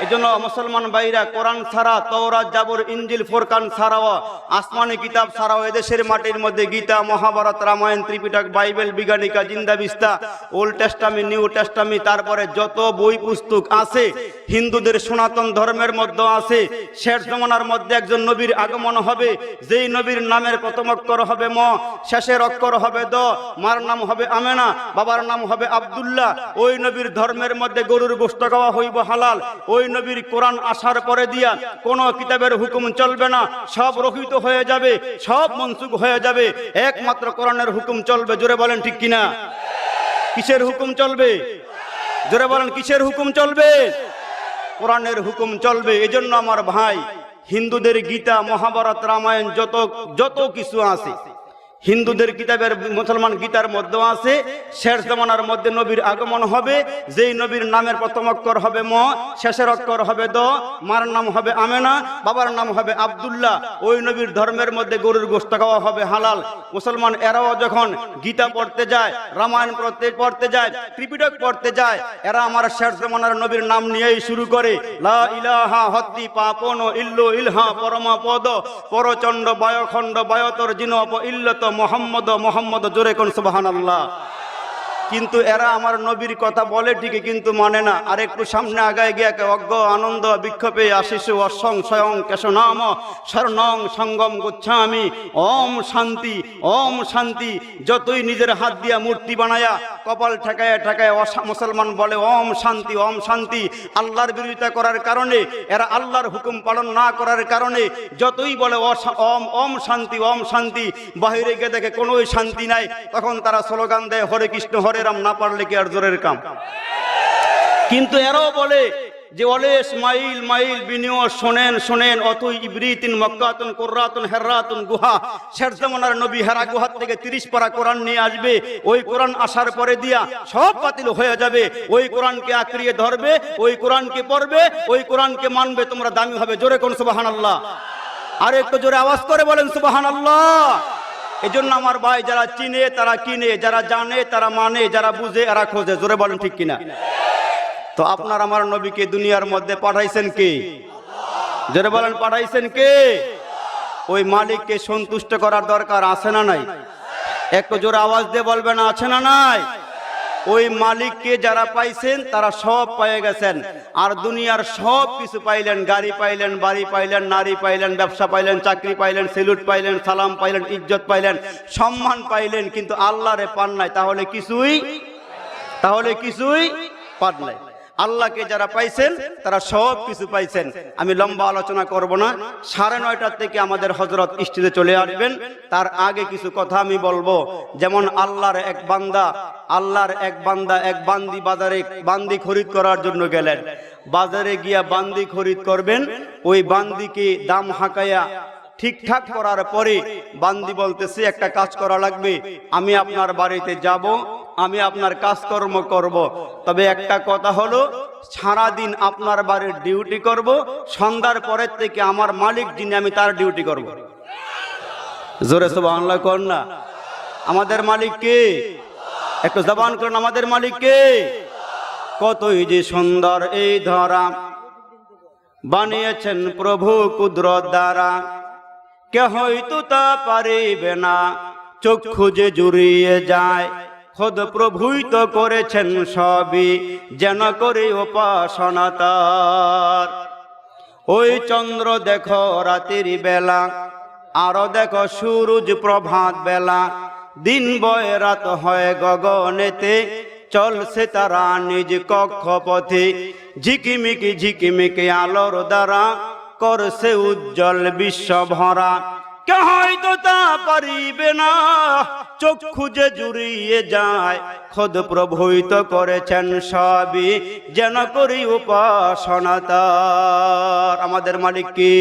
এজন্য মুসলমান ভাইরা কোরআন ছাড়া, তাওরাত জাবুর ইনজিল ফুরকান ছাড়াও, আসমানি কিতাব ছাড়াও এদেশের মাটির মধ্যে গীতা মহাভারত রামায়ণ ত্রিপিটক বাইবেল বিজ্ঞানিকা জিন্দা বিস্তা ওল্ড টেস্টামেন্ট নিউ টেস্টামেন্ট, তারপরে যত বই পুস্তক আছে হিন্দুদের সনাতন ধর্মের মধ্যে আছে। শেষ জমানার মধ্যে একজন নবীর আগমন হবে, যেই নবীর নামের প্রথম অক্ষর হবে ম, শেষের অক্ষর হবে দ, মার নাম হবে আমেনা, বাবার নাম হবে আব্দুল্লাহ। ওই নবীর ধর্মের মধ্যে গরুর গোশত খাওয়া হইব হালাল। ওই নবীর কোরআন আসার পরে দিয়া কোন কিতাবের হুকুম চলবে না, সব রহিত হয়ে যাবে, সব মনসুখ হয়ে যাবে, একমাত্র কোরআনের হুকুম চলবে। জোরে বলেন ঠিক কিনা? কিসের হুকুম চলবে? জোরে বলেন কিসের হুকুম চলবে? কোরআনের হুকুম চলবে। এজন্য আমার ভাই, হিন্দুদের গীতা মহাভারত রামায়ণ যত কিছু আছে, হিন্দুদের কিতাবের মুসলমান গীতার মধ্যে আছে শেষ জামানার মধ্যে নবীর আগমন হবে, যেই নবীর নামের প্রথম অক্ষর হবে ম, শেষের অক্ষর হবে দ, মার নাম হবে আমেনা, বাবার নাম হবে আব্দুল্লাহ। ওই নবীর ধর্মের মধ্যে গরুর গোশত খাওয়া হবে হালাল। মুসলমান এরাও যখন গীতা পড়তে যায়, রামায়ণ পড়তে যায়, ত্রিপিটক পড়তে যায়, এরা আমার শেষ জামানার নবীর নাম নিয়েই শুরু করে। লা ইলাহা হত্তি পাপন ইল্লু ইলহা পরমা পদ পরচণ্ড বায়খণ্ড বায়তর জিনপ ইল্লত মোহাম্মদ মোহাম্মদ। জোরে কোন সুবহানাল্লাহ। কিন্তু এরা আমার নবীর কথা বলে ঠিকই, কিন্তু মানে না। আর একটু সামনে আগায় গিয়ে অজ্ঞ আনন্দ বিক্ষোভে আশিস অসং স্বয়ং কেশনাম শরণং সঙ্গম গুচ্ছামি ওম শান্তি ওম শান্তি। যতই নিজের হাত দিয়া মূর্তি বানায়া কপাল ঠেকায় ঠেকায় মুসলমান বলে ওম শান্তি ওম শান্তি। আল্লাহর বিরোধিতা করার কারণে, এরা আল্লাহর হুকুম পালন না করার কারণে যতই বলে ওম ওম শান্তি ওম শান্তি, বাহিরে গিয়ে দেখে কোনো শান্তি নাই, তখন তারা স্লোগান দেয় হরে কৃষ্ণ হরে রাম, না পারলে কি আর জোরের কাম। কিন্তু এরাও বলে যে অলওয়েজ মাইল মাইল বিনিয় শোনেন শোনেন অথই ইবরিতিন মক্কাতুন কুররাতুন হেররাতুন গুহা। শেষ জামানার নবী হেরা গুহার থেকে 30 পারা কোরআন নিয়ে আসবে। ওই কোরআন আসার পরে দিয়া সব বাতিল হয়ে যাবে। ওই কোরআনকে আঁকড়িয়ে ধরবে, ওই কোরআনকে পড়বে, ওই কোরআনকে মানবে, তোমরা দামি হবে। জোরে কোন সুবহানাল্লাহ। আর একটু জোরে আওয়াজ করে বলেন সুবহানাল্লাহ। এজন্য আমার ভাই, যারা চিনে তারা কিনে, যারা জানে তারা মানে, যারা বুঝে এরা খোঁজে। জোরে বলেন ঠিক কিনা? তো আপনার আমার নবীকে দুনিয়ার মধ্যে পাঠাইছেন কে? জোরে বলেন পাঠাইছেন কে? ওই মালিককে সন্তুষ্ট করার দরকার আছে না নাই? একটু জোরে আওয়াজ দিয়ে বলবেন আছে না নাই? ওই মালিককে যারা পাইছেন তারা সব পেয়ে গেছেন। আর দুনিয়ার সব কিছু পাইলেন, গাড়ি পাইলেন, বাড়ি পাইলেন, নারী পাইলেন, ব্যবসা পাইলেন, চাকরি পাইলেন, সেলুট পাইলেন, সালাম পাইলেন, ইজ্জত পাইলেন, সম্মান পাইলেন, কিন্তু আল্লাহরে পান নাই। তাহলে কিছুই পান নাই। আল্লাহকে যারা পাইছেন তারা সব কিছু পাইছেন। আমি লম্বা আলোচনা করব না, 9:30 থেকে আমাদের হযরত স্টেজে চলে আসবেন। তার আগে কিছু কথা আমি বলবো। যেমন আল্লাহর এক বান্দা এক বান্দি বাজারে বান্দি খরিদ করার জন্য গেলেন। বাজারে গিয়া বান্দি খরিদ করবেন, ওই বান্দিকে দাম হাঁকাইয়া ঠিকঠাক করার পরে বান্দি বলতেছে একটা কাজ করা লাগবে, আমি আপনার বাড়িতে যাব, আমি আপনার কাজকর্ম করব, তবে একটা কথা হলো সারাদিন আপনার বাড়ির ডিউটি করব, সন্ধ্যার পরের থেকে আমার মালিক যিনি আমি তার ডিউটি করব। জোরে সুবহানাল্লাহ কোন না? আমাদের মালিক কে? একটু জবান করুন, আমাদের মালিক কে? কতই যে সুন্দর এই ধরা বানিয়েছেন প্রভু কুদরত দ্বারা, কেহই তো তা পারিবে না, চক্ষু যে জুড়িয়ে যায়, খোদ প্রভুই তো করেছেন সবই, যেন করে উপাসনা তার। ওই চন্দ্র দেখো রাতের বেলা, আরো দেখো সূরজ প্রভাত বেলা, দিন বয় রাত হয় গগনেতে, চলছে তারা নিজ কক্ষপথে, ঝিকিমিকি ঝিকিমিকি আলোর দ্বারা করছে উজ্জ্বল বিশ্ব ভরা, কেহই তো তা পারিবে না, চক্ষু যে জুড়িয়ে যায়, খোদ প্রভুই তো করেছেন সবই, যেন করি উপাসনা তার। আমাদের মালিক কি?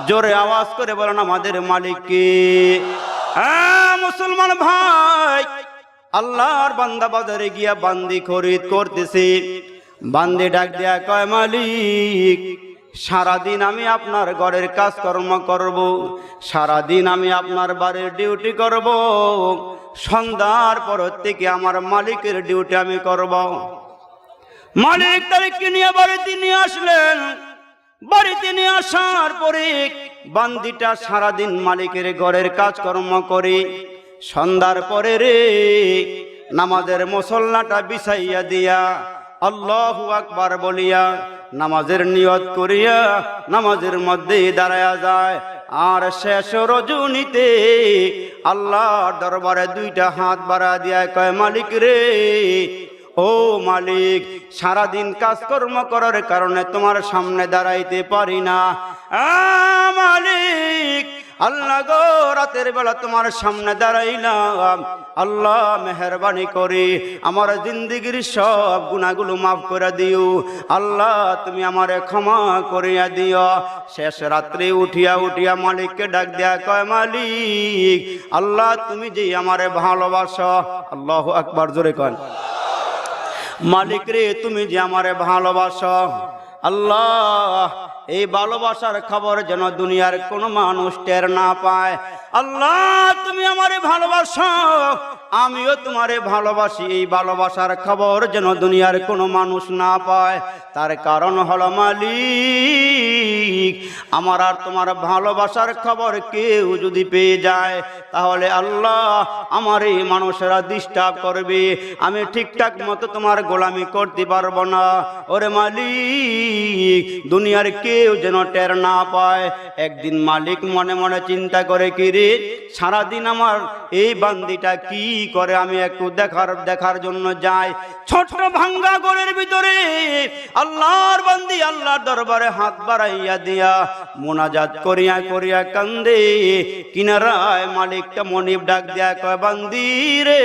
জোরে আওয়াজ করে বলেন, আমাদের মালিক কি? হ্যাঁ মুসলমান ভাই, আল্লাহর বান্দা বাজারে গিয়া বান্দি খরিদ করতেছে। বান্দি ডাক দেয়া কয়, মালিক সারাদিন আমি আপনার ঘরের কাজকর্ম করব, সারাদিন আমি আপনার বাড়ির ডিউটি করব, সন্ধ্যার পর থেকে আমার মালিকের ডিউটি আমি করব। মালিক তারিখকে নিয়ে বাড়িতে নিয়ে আসলেন। বাড়িতে নিয়ে আসার পরে বান্দিটা সারাদিন মালিকের ঘরের কাজকর্ম করে সন্ধ্যার পরে রে নামাজের মুসল্লাটা বিছাইয়া দিয়া আল্লাহু আকবার বলিয়া নামাজের নিয়ত করিয়া নামাজের মধ্যে দাঁড়ায়া যায়। আর শেষ রজনীতে আল্লাহর দরবারে 2টা হাত বাড়া দিয়া কয়, মালিক রে, ও মালিক, সারাদিন কাজকর্ম করার কারণে তোমার সামনে দাঁড়াইতে পারি না। মালিক, আল্লাহ গো, রাতের বেলা তোমার সামনে দাঁড়াইলাম, আল্লাহ মেহেরবানি করে আমার জিন্দেগির সব গুনাহগুলো মাফ করে দিও, আল্লাহ তুমি আমারে ক্ষমা করিয়া দিও। শেষ রাত্রে উঠিয়া মালিককে ডাক দেয়া কয়, মালিক, আল্লাহ তুমি যে আমারে ভালোবাসো, আল্লাহু আকবার জোরে কন, মালিক রে তুমি যে আমারে ভালোবাসো, আল্লাহ এই ভালোবাসার খবর যেন দুনিয়ার কোনো মানুষ টের না পায়। আল্লাহ তুমি আমারে ভালোবাসো, আমিও তোমারে ভালোবাসি, এই ভালোবাসার খবর যেন দুনিয়ার কোনো মানুষ না পায়। তার কারণ হলো মালিক, আমার আর তোমার ভালোবাসার খবর কেউ যদি পেয়ে যায় তাহলে আল্লাহ আমার এই মানুষেরা ডিস্টার্ব করবে, আমি ঠিকঠাক মতো তোমার গোলামি করতে পারবো না। ওরে মালিক, দুনিয়ার কেউ যেন টের না পায়। একদিন মালিক মনে মনে চিন্তা করে, কি রে, সারাদিন আমার এই বান্দিটা কি করে, আমি একটু দেখার জন্য যাই। ছোট্ট ভাঙ্গা ঘরের ভিতরে আল্লাহর বান্দি আল্লাহর দরবারে হাত বাড়াইয়া দিয়া মোনাজাত করিয়া কান্দে। কিনারায় মালিকটা মনিব ডাক দেয়া কয়, বান্দি রে,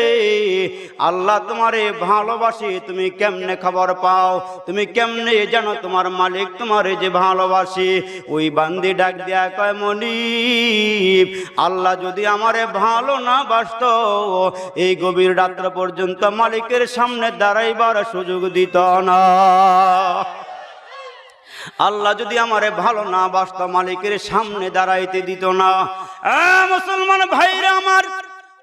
আল্লাহ তোমারে ভালোবাসে, তুমি কেমনে খবর পাও, তুমি কেমনে জানো তোমার মালিক তোমারে যে ভালোবাসে? ওই বান্দি ডাক দেয়া কয়, মনিব, আল্লাহ যদি আমারে ভালো না বাসতো এই গভীর রাত্র পর্যন্ত মালিকের সামনে দাঁড়াইবার সুযোগ দিত না। আল্লাহ যদি আমারে ভালো না বাসতো মালিকের সামনে দাঁড়াইতে দিত না। মুসলমান ভাইরা আমার,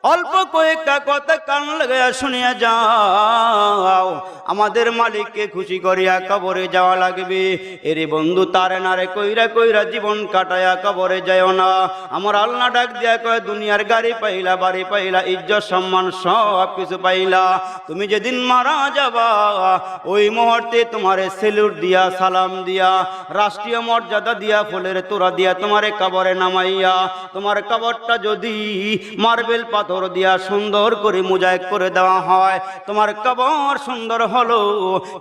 অল্প কয়েকটা কথা কান লাগাইয়া শুনিয়া যাও, আমাদের মালিককে খুশি করিয়া কবরে যাওয়া লাগবে। এরে বন্ধু তারে নারে কইরা কইরা জীবন কাটায়া কবরে যাও না। আমার আল্লাহ ডাক দিয়া কয়, দুনিয়ার গাড়ি পাইলা, বাড়ি পাইলা, ইজ্জত সম্মান সব কিছু পাইলা, তুমি যেদিন মারা যাবা ওই মুহূর্তে তোমারে সেলুট দিয়া, সালাম দিয়া, রাষ্ট্রীয় মর্যাদা দিয়া, ফুলের তোড়া দিয়া তোমারে কবরে নামাইয়া, তোমার কবরটা যদি মার্বেল পাথর দিয়া সুন্দর করে মোজাইক করে দেওয়া হয়, তোমার কবর সুন্দর হলো,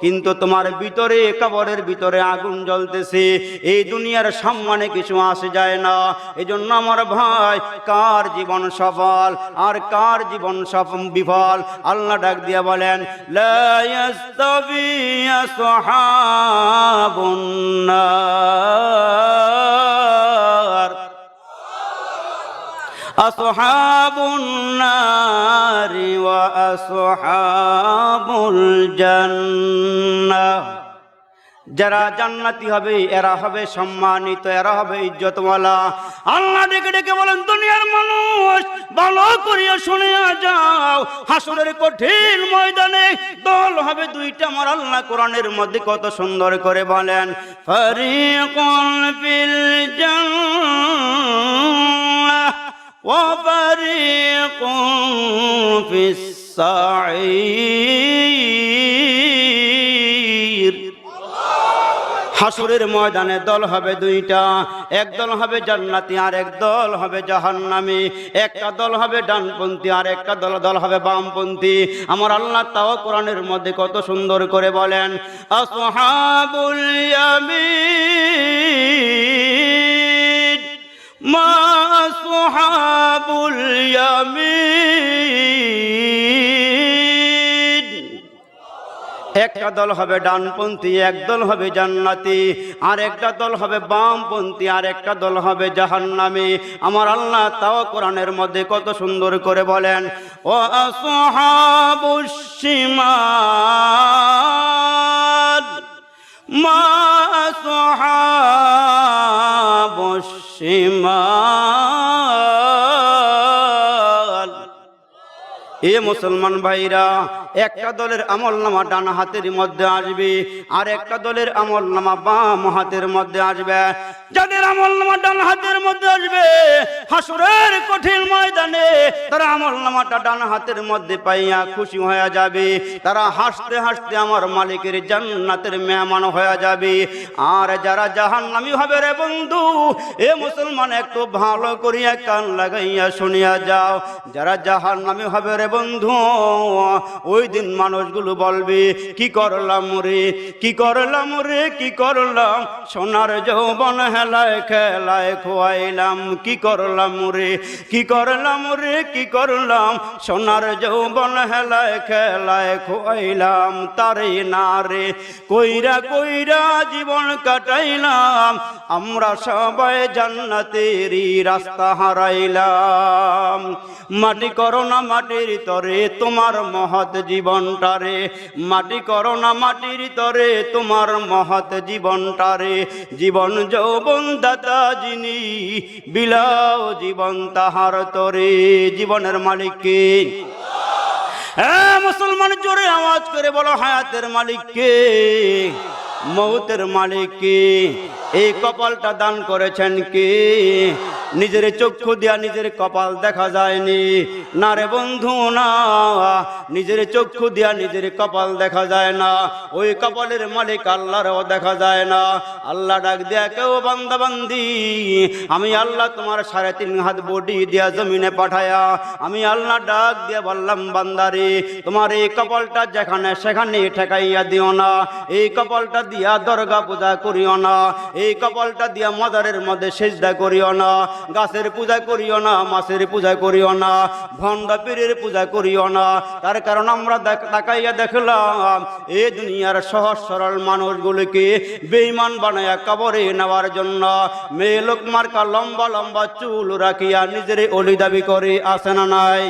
কিন্তু তোমার ভিতরে, কবরের ভিতরে আগুন জ্বলতেছে। এই দুনিয়ার সম্মানে কিছু আসে যায় না। এজন্য আমার ভাই, কার জীবন সফল আর কার জীবন বিফল? আল্লাহ ডাক দিয়া বলেন, লা ইয়াস্তাবি আসহাবুন নার আসহাবুন নারি ওয়া আসহাবুল জান্নাহ। যারা জান্নাতি হবে এরা হবে সম্মানিত, এরা হবে ইজ্জতওয়ালা। আল্লাহ ডেকে ডেকে বলেন, দুনিয়ার মানুষ ভালো করিয়া শুনিয়া যাও, হাসরের কঠিন ময়দানে দল হবে দুইটা। আমার আল্লাহ কোরআনের মধ্যে কত সুন্দর করে বলেন, ফারিকুন ফিল জান্নাহ ওয়া ফারিকুন ফিস সাঈর। হাসরের ময়দানে দল হবে দুইটা, এক দল হবে জান্নাতি আর এক দল হবে জাহান্নামী। একটা দল হবে ডানপন্থী আর একটা দল হবে বামপন্থী। আমার আল্লাহ তাও কোরআনের মধ্যে কত সুন্দর করে বলেন, আসহাবুল ইয়ামিন মা আসহাবুল ইয়ামিন। একটা দল হবে ডানপন্থী, এক দল হবে জান্নাতি, আর একটা দল হবে বামপন্থী, আর একটা দল হবে জাহান্নামী। আমার আল্লাহ তাও কোরআনের মধ্যে কত সুন্দর করে বলেন, ও আসহাবুশ শিমাল মা আসহাবুশ শিমাল। এ মুসলমান ভাইরা, একটা দলের আমলনামা ডান হাতের মধ্যে আসবে, আর একটা দলের আমলনামা বাম হাতের মধ্যে আসবে। যাদের আমলনামা ডান হাতের মধ্যে আসবে, হাসরের কঠিন ময়দানে তারা আমলনামাটা ডান হাতের মধ্যে পাইয়া খুশি হয়ে যাবে। তারা হাসতে হাসতে আমার মালিকের জান্নাতের মেহমান হয়ে যাবে। আর যারা জাহান্নামী হবে রে বন্ধু, এ মুসলমান একটু ভালো করিয়া কান লাগাইয়া শুনিয়া যাও, যারা জাহান্নামী হবে রে বন্ধু, ওই দিন মানুষগুলো বলবে, কি করলাম রে, কি করলাম রে, কি করলাম, সোনার যৌবন হেলায় খেলায় খোয়াইলাম, কি করলাম রে, কি করলাম রে, কি করলাম, সোনার যৌবন হেলায় খেলায় খোয়াইলাম, তারে না রে কইরা কইরা জীবন কাটাইলাম, আমরা সবাই জান্নাতেরই রাস্তা হারাইলাম। মাটি করো না মাটির তরে তোমার মহৎ জীবনটারে, মাটি করো না মাটির তরে তোমার মহৎ জীবনটারে। জীবন যৌবন দাতা যিনি, বিলাও জীবন তাহার তরে। জীবনের মালিক কে? মুসলমান জোরে আওয়াজ করে বলো, হায়াতের মালিক কে? মৌতের মালিক কে? এই কপালটা দান করেছেন কে? নিজের চক্ষু দিয়া নিজের কপাল দেখা যায়নি না রে বন্ধু, না, নিজের চক্ষু দিয়া নিজের কপাল দেখা যায় না। ওই কপালের মালিক আল্লাহরও দেখা যায় না। আল্লাহ ডাক দিয়া কেউ, বান্দা বান্দি, আমি আল্লাহ তোমার 3.5 হাত বডি দিয়া জমিনে পাঠায়া আমি আল্লাহ ডাক দিয়া বললাম, বান্দারে তোমার এই কপালটা যেখানে সেখানে ঠেকাইয়া দিও না। এই কপালটা দিয়া দরগা পূজা করিও না, এই কপালটা দিয়া মাজারের মধ্যে সিজদা করিও না, গাছের পূজা করিও না, মাছের পূজা করিও না, ভণ্ড পীরের পূজা করিও না। তার কারণ আমরা তাকাইয়া দেখলাম এই দুনিয়ার সহজ সরল মানুষগুলিকে বেঈমান বানায়া কবরে নেওয়ার জন্য মেয়ে লোক মার্কা লম্বা লম্বা চুল রাখিয়া নিজের অলি দাবি করে, আসে না নাই?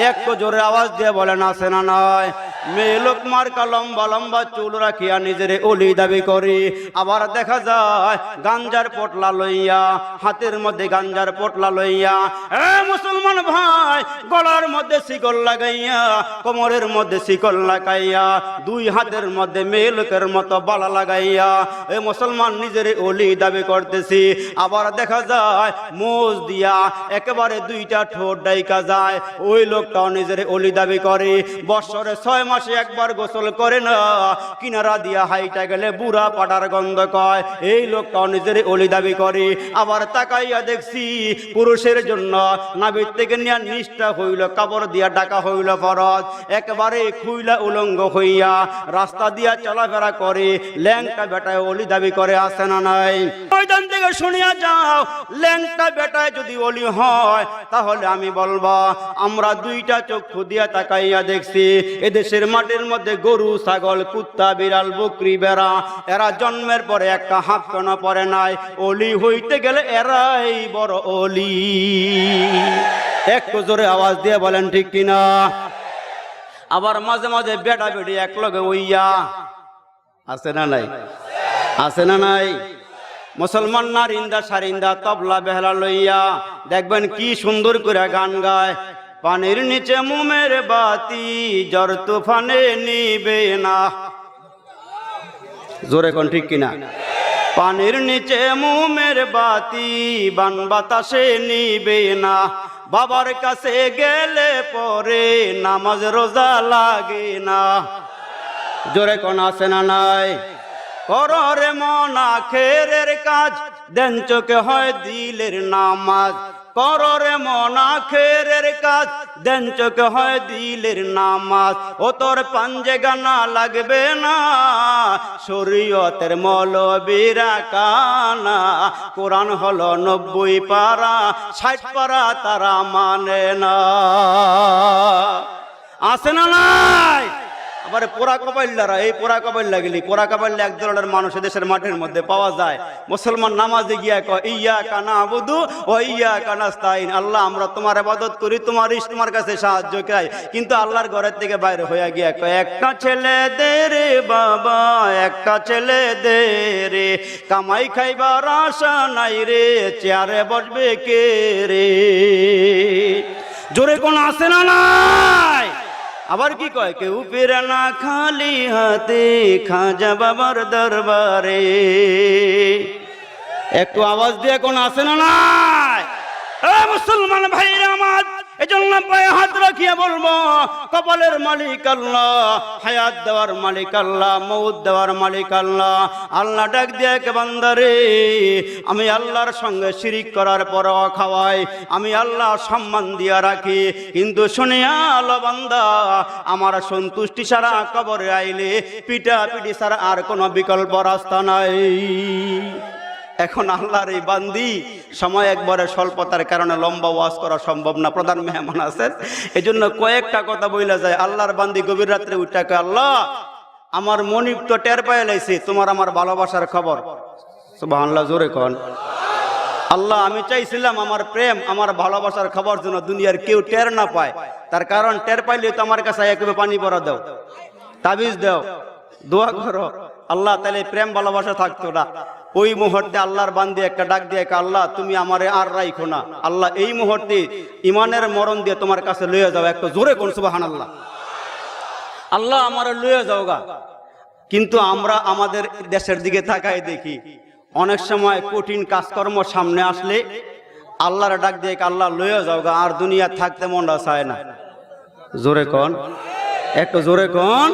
একটু জোরে আওয়াজ দিয়ে বলেন, আসে না নাই? মেয়ে লোক মার্কা লম্বা লম্বা চুল রাখিয়া নিজের অলি দাবি করি। আবার দেখা যায় গাঞ্জার পটলা লইয়া, হাতের মধ্যে গাঞ্জার পটলা লইয়া, এ মুসলমান ভাই, গলার মধ্যে শিকল লাগাইয়া, কোমরের মধ্যে শিকল লাগাইয়া, দুই হাতের মধ্যে মেয়ে লোকের মতো বালা লাগাইয়া এ মুসলমান নিজের অলি দাবি করতেছি। আবার দেখা যায় মোজ দিয়া একেবারে দুইটা ঠোঁট ডাইকা যায়, ওই লোকটাও নিজের অলি দাবি করে। বছরে 6 মাসে একবার গোসল করে না, কিনারা দিয়া হাইটা গেলে বুড়া পাটার গন্ধ কয়, এই লোকটাও নিজের অলি দাবি করে। আবার তাকাইয়া দেখছি পুরুষের জন্য নাভির থেকে নিয়ে নিষ্ঠা হইল, কাপড় দিয়া ঢাকা হইল ফরজ, একেবারে খুইলা উলঙ্গ হইয়া রাস্তা দিয়া চলাফেরা করে, ল্যাংটা বেটায় অলি দাবি করে, আছে না নাই? ময়দান থেকে শুনিয়া যাও, ল্যাংটা বেটায় যদি অলি হয় তাহলে আমি বলবো আমরা দুইটা চক্ষু দিয়া তাকাইয়া দেখছি এদেশের মাটির মধ্যে গরু, ছাগল, কুত্তা, বিড়াল, বকরি, বেড়া, এরা জন্মের পরে একটা হাত কোনা পরে নাই। অলি হইতে গেলে এরাই বড় অলি। একটু জোরে আওয়াজ দিয়ে বলেন ঠিক কিনা? আবার মাঝে মাঝে বেটা বেটি এক লগে হইয়া, আছে না নাই? আছে না নাই? মুসলমান নারিন্দা সারিন্দা তবলা বেহলা লইয়া দেখবেন কি সুন্দর করে গান গায়। পানির নিচে মোমের বাতি, ঝড় তুফানে নিবে না। জোরে কোন ঠিক কিনা? পানির নিচে মোমের বাতি, বান বাতাসে নিবে না। বাবার কাছে গেলে পরে নামাজ রোজা লাগে না। জোরে কোন আছে না নাই? কররে মন আখেরের কাজ, দেন চোখে হয় দিলের নামাজ। কররে মন আখেরের কাজ, দেন চোখে হয় দিলের নামাজ। ও তোর পাঞ্জে গানা লাগবে না, শরীয়তের মৌলবীরা কানা। কোরআন হলো 90 পারা, 60 পারা তারা মানে না। আছে না নাই? আবার পোড়া কবাইল্লারা, এই পোড়া কবাইল্লা গেলি, পোড়া কবাইল্লা এক ধরনের মানুষ দেশের মাঠের মধ্যে পাওয়া যায়। মুসলমান নামাজে গিয়া কয় ইয়্যাকা না'বুদু ওয়া ইয়্যাকা নাস্তাইন, আল্লাহ আমরা তোমার ইবাদত করি, তোমার তোমার কাছে সাহায্য চাই। কিন্তু আল্লাহর ঘরের থেকে বাইরে হইয়া গিয়া কয় একটা ছেলে দে রে বাবা, একটা ছেলে দে রে, কামাই খাইবার আশা নাই রে, চেয়ারে বসবে কে রে। জোরে কোন আছে না নাই? আবার কি কয়, কেউ ফিরে না খালি হাতে, খাজা বাবার দরবারে। একটু আওয়াজ দিয়ে কোন আছে না নাই? মুসলমান ভাইরা আমার, এজন্য পায়ে হাত রাখিয়া বলবো কপালের মালিক আল্লাহ, হায়াত দেওয়ার মালিক আল্লাহ, মউত দেওয়ার মালিক আল্লাহ। আল্লাহ ডাক দিয়ে কে বান্দারে, আমি আল্লাহর সঙ্গে শিরিক করার পরও খাওয়াই, আমি আল্লাহ সম্মান দিয়া রাখি, কিন্তু শুনিয়া আলো বান্দা আমার সন্তুষ্টি ছাড়া কবরে আইলে পিটা পিটি ছাড়া আর কোনো বিকল্প রাস্তা নাই। এখন আল্লাহর এই বান্দি, সময় একবারে স্বল্পতার কারণে লম্বা ওয়াজ করা সম্ভব না, প্রধান মেহমান আছেন, এজন্য কয়েকটা কথা বইলা যায়। আল্লাহর বান্দি গভীর রাত্রে উঠা কয়, আল্লাহ আমার মনিব তো টের পায়ে লাইছে তোমার আমার ভালোবাসার খবর। সুবহানাল্লাহ, জোরে কোন। আল্লাহ আমি চাইছিলাম আমার প্রেম, আমার ভালোবাসার খবর যেন দুনিয়ার কেউ টের না পায়, তার কারণ টের পাইলে তো আমার কাছে একবার পানি ভরা দাও, তাবিজ দাও, দোয়া করো, আল্লাহ তাহলে প্রেম ভালোবাসা থাকতো না। ওই মুহূর্তে আল্লাহর বান্দি একটা ডাক দিয়ে, আল্লাহ তুমি আমারে আর রাইখো না, আল্লাহ এই মুহূর্তে ইমানের মরণ দিয়ে তোমার কাছে লইয়া যাও। একটু জোরে কোন সুবহানাল্লাহ। আল্লাহ আমারে লইয়া যাও গা। কিন্তু আমরা আমাদের দেশের দিকে তাকাই দেখি, অনেক সময় কঠিন কাজকর্ম সামনে আসলে আল্লাহর ডাক দিয়ে, আল্লাহ লইয়া যাও গা, আর দুনিয়া থাকতে মনটা চায় না। জোরে কোন, একটু জোরে কোন।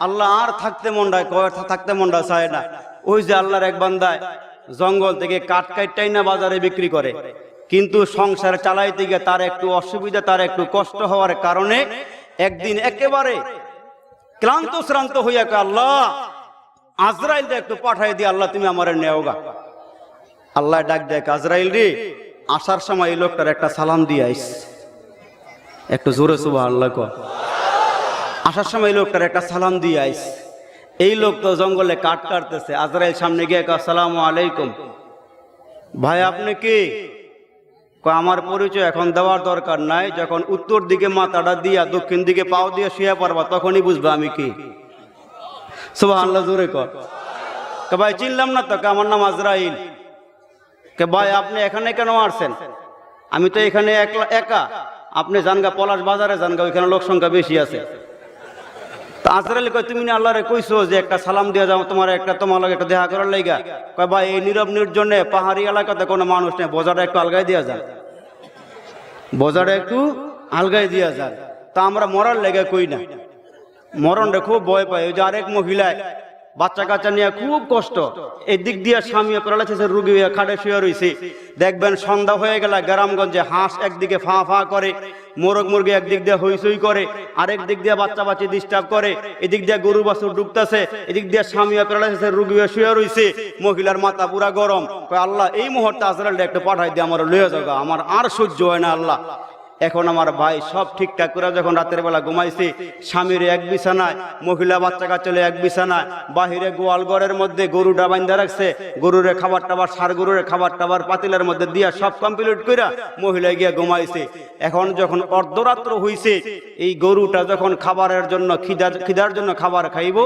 আল্লাহ আর থাকতে মনটা চায় না। ওই যে আল্লাহর এক বান্দায় জঙ্গল থেকে কাঠ কাটটাই না বাজারে বিক্রি করে, কিন্তু সংসার চালাইতে গিয়ে তার একটু অসুবিধা, তার একটু কষ্ট হওয়ার কারণে একদিন একেবারে ক্লান্ত শ্রান্ত হইয়া কয়, আল্লাহ আজরাইলটা একটু পাঠাই দিয়ে, আল্লাহ তুমি আমারে নেওগা। আল্লাহ ডাক দেয়, আজরাইল রে, আসার সময় এই লোকটার একটা সালাম দিয়ে আইস। একটু জোরে সুবহানাল্লাহ কর। আসার সময় এই লোকটার একটা সালাম দিয়ে আইস। এই লোক তো জঙ্গলে কাঠ কাটতেছে, আজরাইল সামনে গিয়ে কয়, আসসালামু আলাইকুম। ভাই আপনি কি? আমার পরিচয় এখন দেওয়ার দরকার নাই, যখন উত্তর দিকে মাথাটা দিয়া দক্ষিণ দিকে পাও দিয়ে শুয়ে পড়বা তখনই বুঝবা আমি কি। সুবহানাল্লাহ জোরে কর। ভাই চিনলাম না তো, আমার নাম আজরাইল। ভাই আপনি এখানে কেন আসছেন? আমি তো এখানে একা, আপনি জানগা পলাশ বাজারে জানগা, ওইখানে লোক সংখ্যা বেশি আছে। তা আজরাইল কয় তুমি না আল্লাহরে কইছো যে একটা সালাম দিয়ে যাও, তোমার লগে একটা দেখা করার লাইগা। কয় ভাই এই নীরব নির্জনে পাহাড়ি এলাকাতে কোনো মানুষ নেই, বোঝাটা একটু আলগাই দিয়া যান, বোঝাটা একটু আলগাই দিয়া যান। তা আমরা মরার লেগে কই না, মরণটা খুব ভয় পাই। ওই যে আরেক মহিলায় বাচ্চা কাচ্চা নিয়ে খুব কষ্ট, এদিক দিয়ে স্বামী প্যারালাইসিস রোগী হয়ে খাটে শুয়ে রয়েছে। দেখবেন সন্ধ্যা হয়ে গেলে গ্রামগঞ্জে হাঁস একদিকে ফা ফা করে, মোরগ মুরগি একদিক দিয়ে হইচই করে, আরেক দিক দিয়ে বাচ্চা বাচ্চি ডিস্টার্ব করে, এদিক দিয়ে গরু বাছুর ডুবতেছে, এদিক দিয়ে স্বামী প্যারালাইসিস রোগী হয়ে শুয়ে রয়েছে। মহিলার মাথা পুরা গরম। কয় আল্লাহ এই মুহূর্তে আজরাইলটা একটু পাঠাই দিয়ে আমার লয়ে যাও, আমার আর সহ্য হয় না আল্লাহ। এখন আমার ভাই সব ঠিকঠাক করে যখন রাতের বেলা ঘুমাইছে, স্বামীর এক বিছানায়, মহিলা বাচ্চা কাচ্চা এক বিছানায়, বাহিরে গোয়াল ঘরের মধ্যে গরুটা বান্ধা রাখছে, গরুরে খাবার টাবার, সার গরুরে খাবার টাবার পাতিলের মধ্যে দিয়া সব কমপ্লিট কইরা মহিলা গিয়া ঘুমাইছে। এখন যখন অর্ধরাত্র হইছে, এই গরুটা যখন খাবারের জন্য খিদার জন্য খাবার খাইব,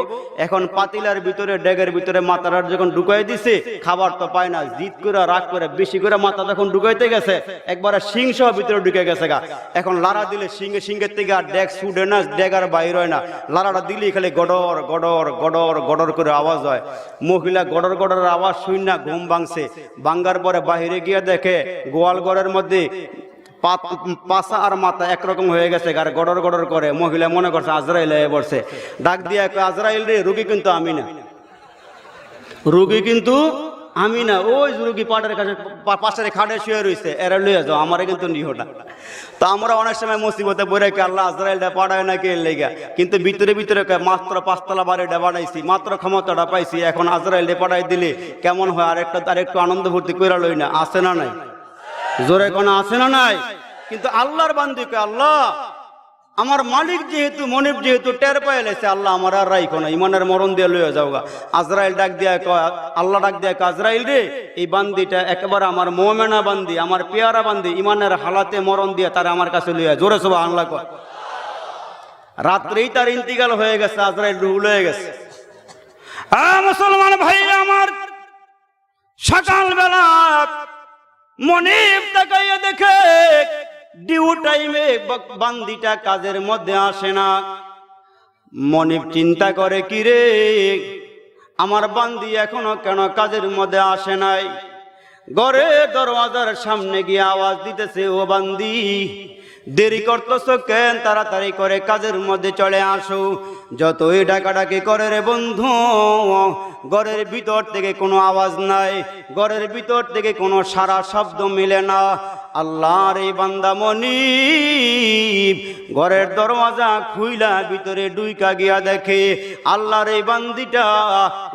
এখন পাতিলার ভিতরে ডেগের ভিতরে মাথাটা যখন ঢুকাই দিছে, খাবার তো পায় না, জিদ করে রাগ করে বেশি করে মাথা যখন ঢুকাইতে গেছে, একবারে সিং সহ ভিতরে ঢুকে গেছে গা। এখন লারা দিলে সিংহের থেকে আর ডেক ছুটে না, ডেক আর বাইর হয় না, লারাটা দিলেই খালি গডর গডর গডর গডর করে আওয়াজ হয়। মহিলা গডর গডরের আওয়াজ শুন না ঘুম ভাঙছে। ভাঙ্গার পরে বাহিরে গিয়ে দেখে গোয়াল ঘরের মধ্যে পাছা আর মাথা একরকম হয়ে গেছে, আর গডর গডর করে। মহিলা মনে করছে আজরাইল হয়ে পড়ছে, ডাক দিয়ে আজরাইল রে, রুগী কিন্তু আমি না, রুগী কিন্তু আমি না, ওই রুগী পাটের কাছে পাশের খাটে শুয়ে রয়েছে, এরা লইয়া যাও, আমারে কিন্তু নিও না। তো আমরা অনেক সময় মুসিবতে পড়ে কি আল্লাহ আজরাইলটা পাঠায় না কে লেগা, কিন্তু ভিতরে ভিতরে মাত্র 5 তলা বাড়িটা বানাইছি, মাত্র ক্ষমতাটা পাইছি, এখন আজরাইলটা পাঠাই দিলে কেমন হয়, আরেকটু আনন্দ ভর্তি কইরা লই না, আছে না নাই? জোরে কোন আছে না নাই? কিন্তু আল্লাহর বান্দিকে আল্লাহ আমার মালিক যেহেতু, মনিব যেহেতু টের পাইলেছে, আল্লাহ আমার আর রাইখো না, ইমানের মরণ দিয়ে লইয়া যাওগা। আজরাইল ডাক দিয়া কয়, আল্লাহ ডাক দিয়া কয় আজরাইল রে, এই বান্দিটা একেবারে আমার মুমিনা বান্দি, আমার পেয়ারা বান্দি, ইমানের হালাতে মরণ দিয়া তারা আমার কাছে লইয়া। জোরে সুবহানাল্লাহ কয়। রাত্রেই তার ইন্তিকাল হয়ে গেছে, আজরাইল রূহ লয়ে গেছে। মুসলমান ভাই আমার, সকালবেলা মনিব তাকাইয়া দেখে ডিউ টাইমে বান্দিটা কাজের মধ্যে আসে না। মনিব চিন্তা করে, কি রে আমার বান্দি এখনো কেন কাজের মধ্যে আসে নাই? ঘরে দরওয়াজার সামনে গিয়ে আওয়াজ দিতেছে, ও বান্দি দেরি করতেছ কেন? তাড়াতাড়ি করে কাজের মধ্যে চলে আসো। যতই ডাকাডাকি করে রে বন্ধু, ঘরের ভিতর থেকে কোনো আওয়াজ নাই, ঘরের ভিতর থেকে কোনো সারা শব্দ মিলে না। আল্লাহর এই বান্দা মনিব ঘরের দরওয়াজা খুইলা ভিতরে ডুইকা গিয়া দেখে আল্লাহর এই বান্দিটা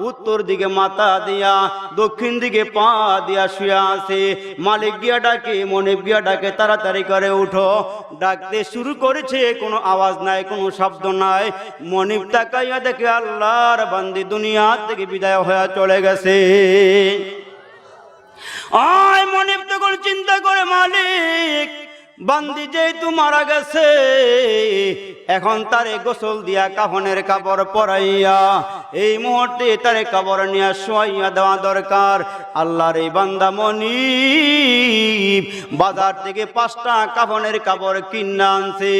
উত্তর দিকে মাথা দিয়া, দক্ষিণ দিকে পা দিয়া শুয়ে আছে। মালিক গিয়া ডাকে, মনিব গিয়া ডাকে, তাড়াতাড়ি করে উঠো। ডাকতে শুরু করেছে, কোনো আওয়াজ নাই, কোনো শব্দ নাই। মনিব তাকাইয়া দেখে আল্লাহর বান্দি দুনিয়া থেকে বিদায় হয়ে চলে গেছে। আয় মনিব তখন চিন্তা করে, মালিক বান্দি যেহেতু মারা গেছে, এখন তারে গোসল দিয়া কাফনের কাপড় পরাইয়া এই মুহূর্তে তারে কবর নিয়ে শোয়াইয়া দেওয়া দরকার। আল্লাহর এই বান্দা মনিব বাজার থেকে 5টা কাফনের কাপড় কিনা আনছে,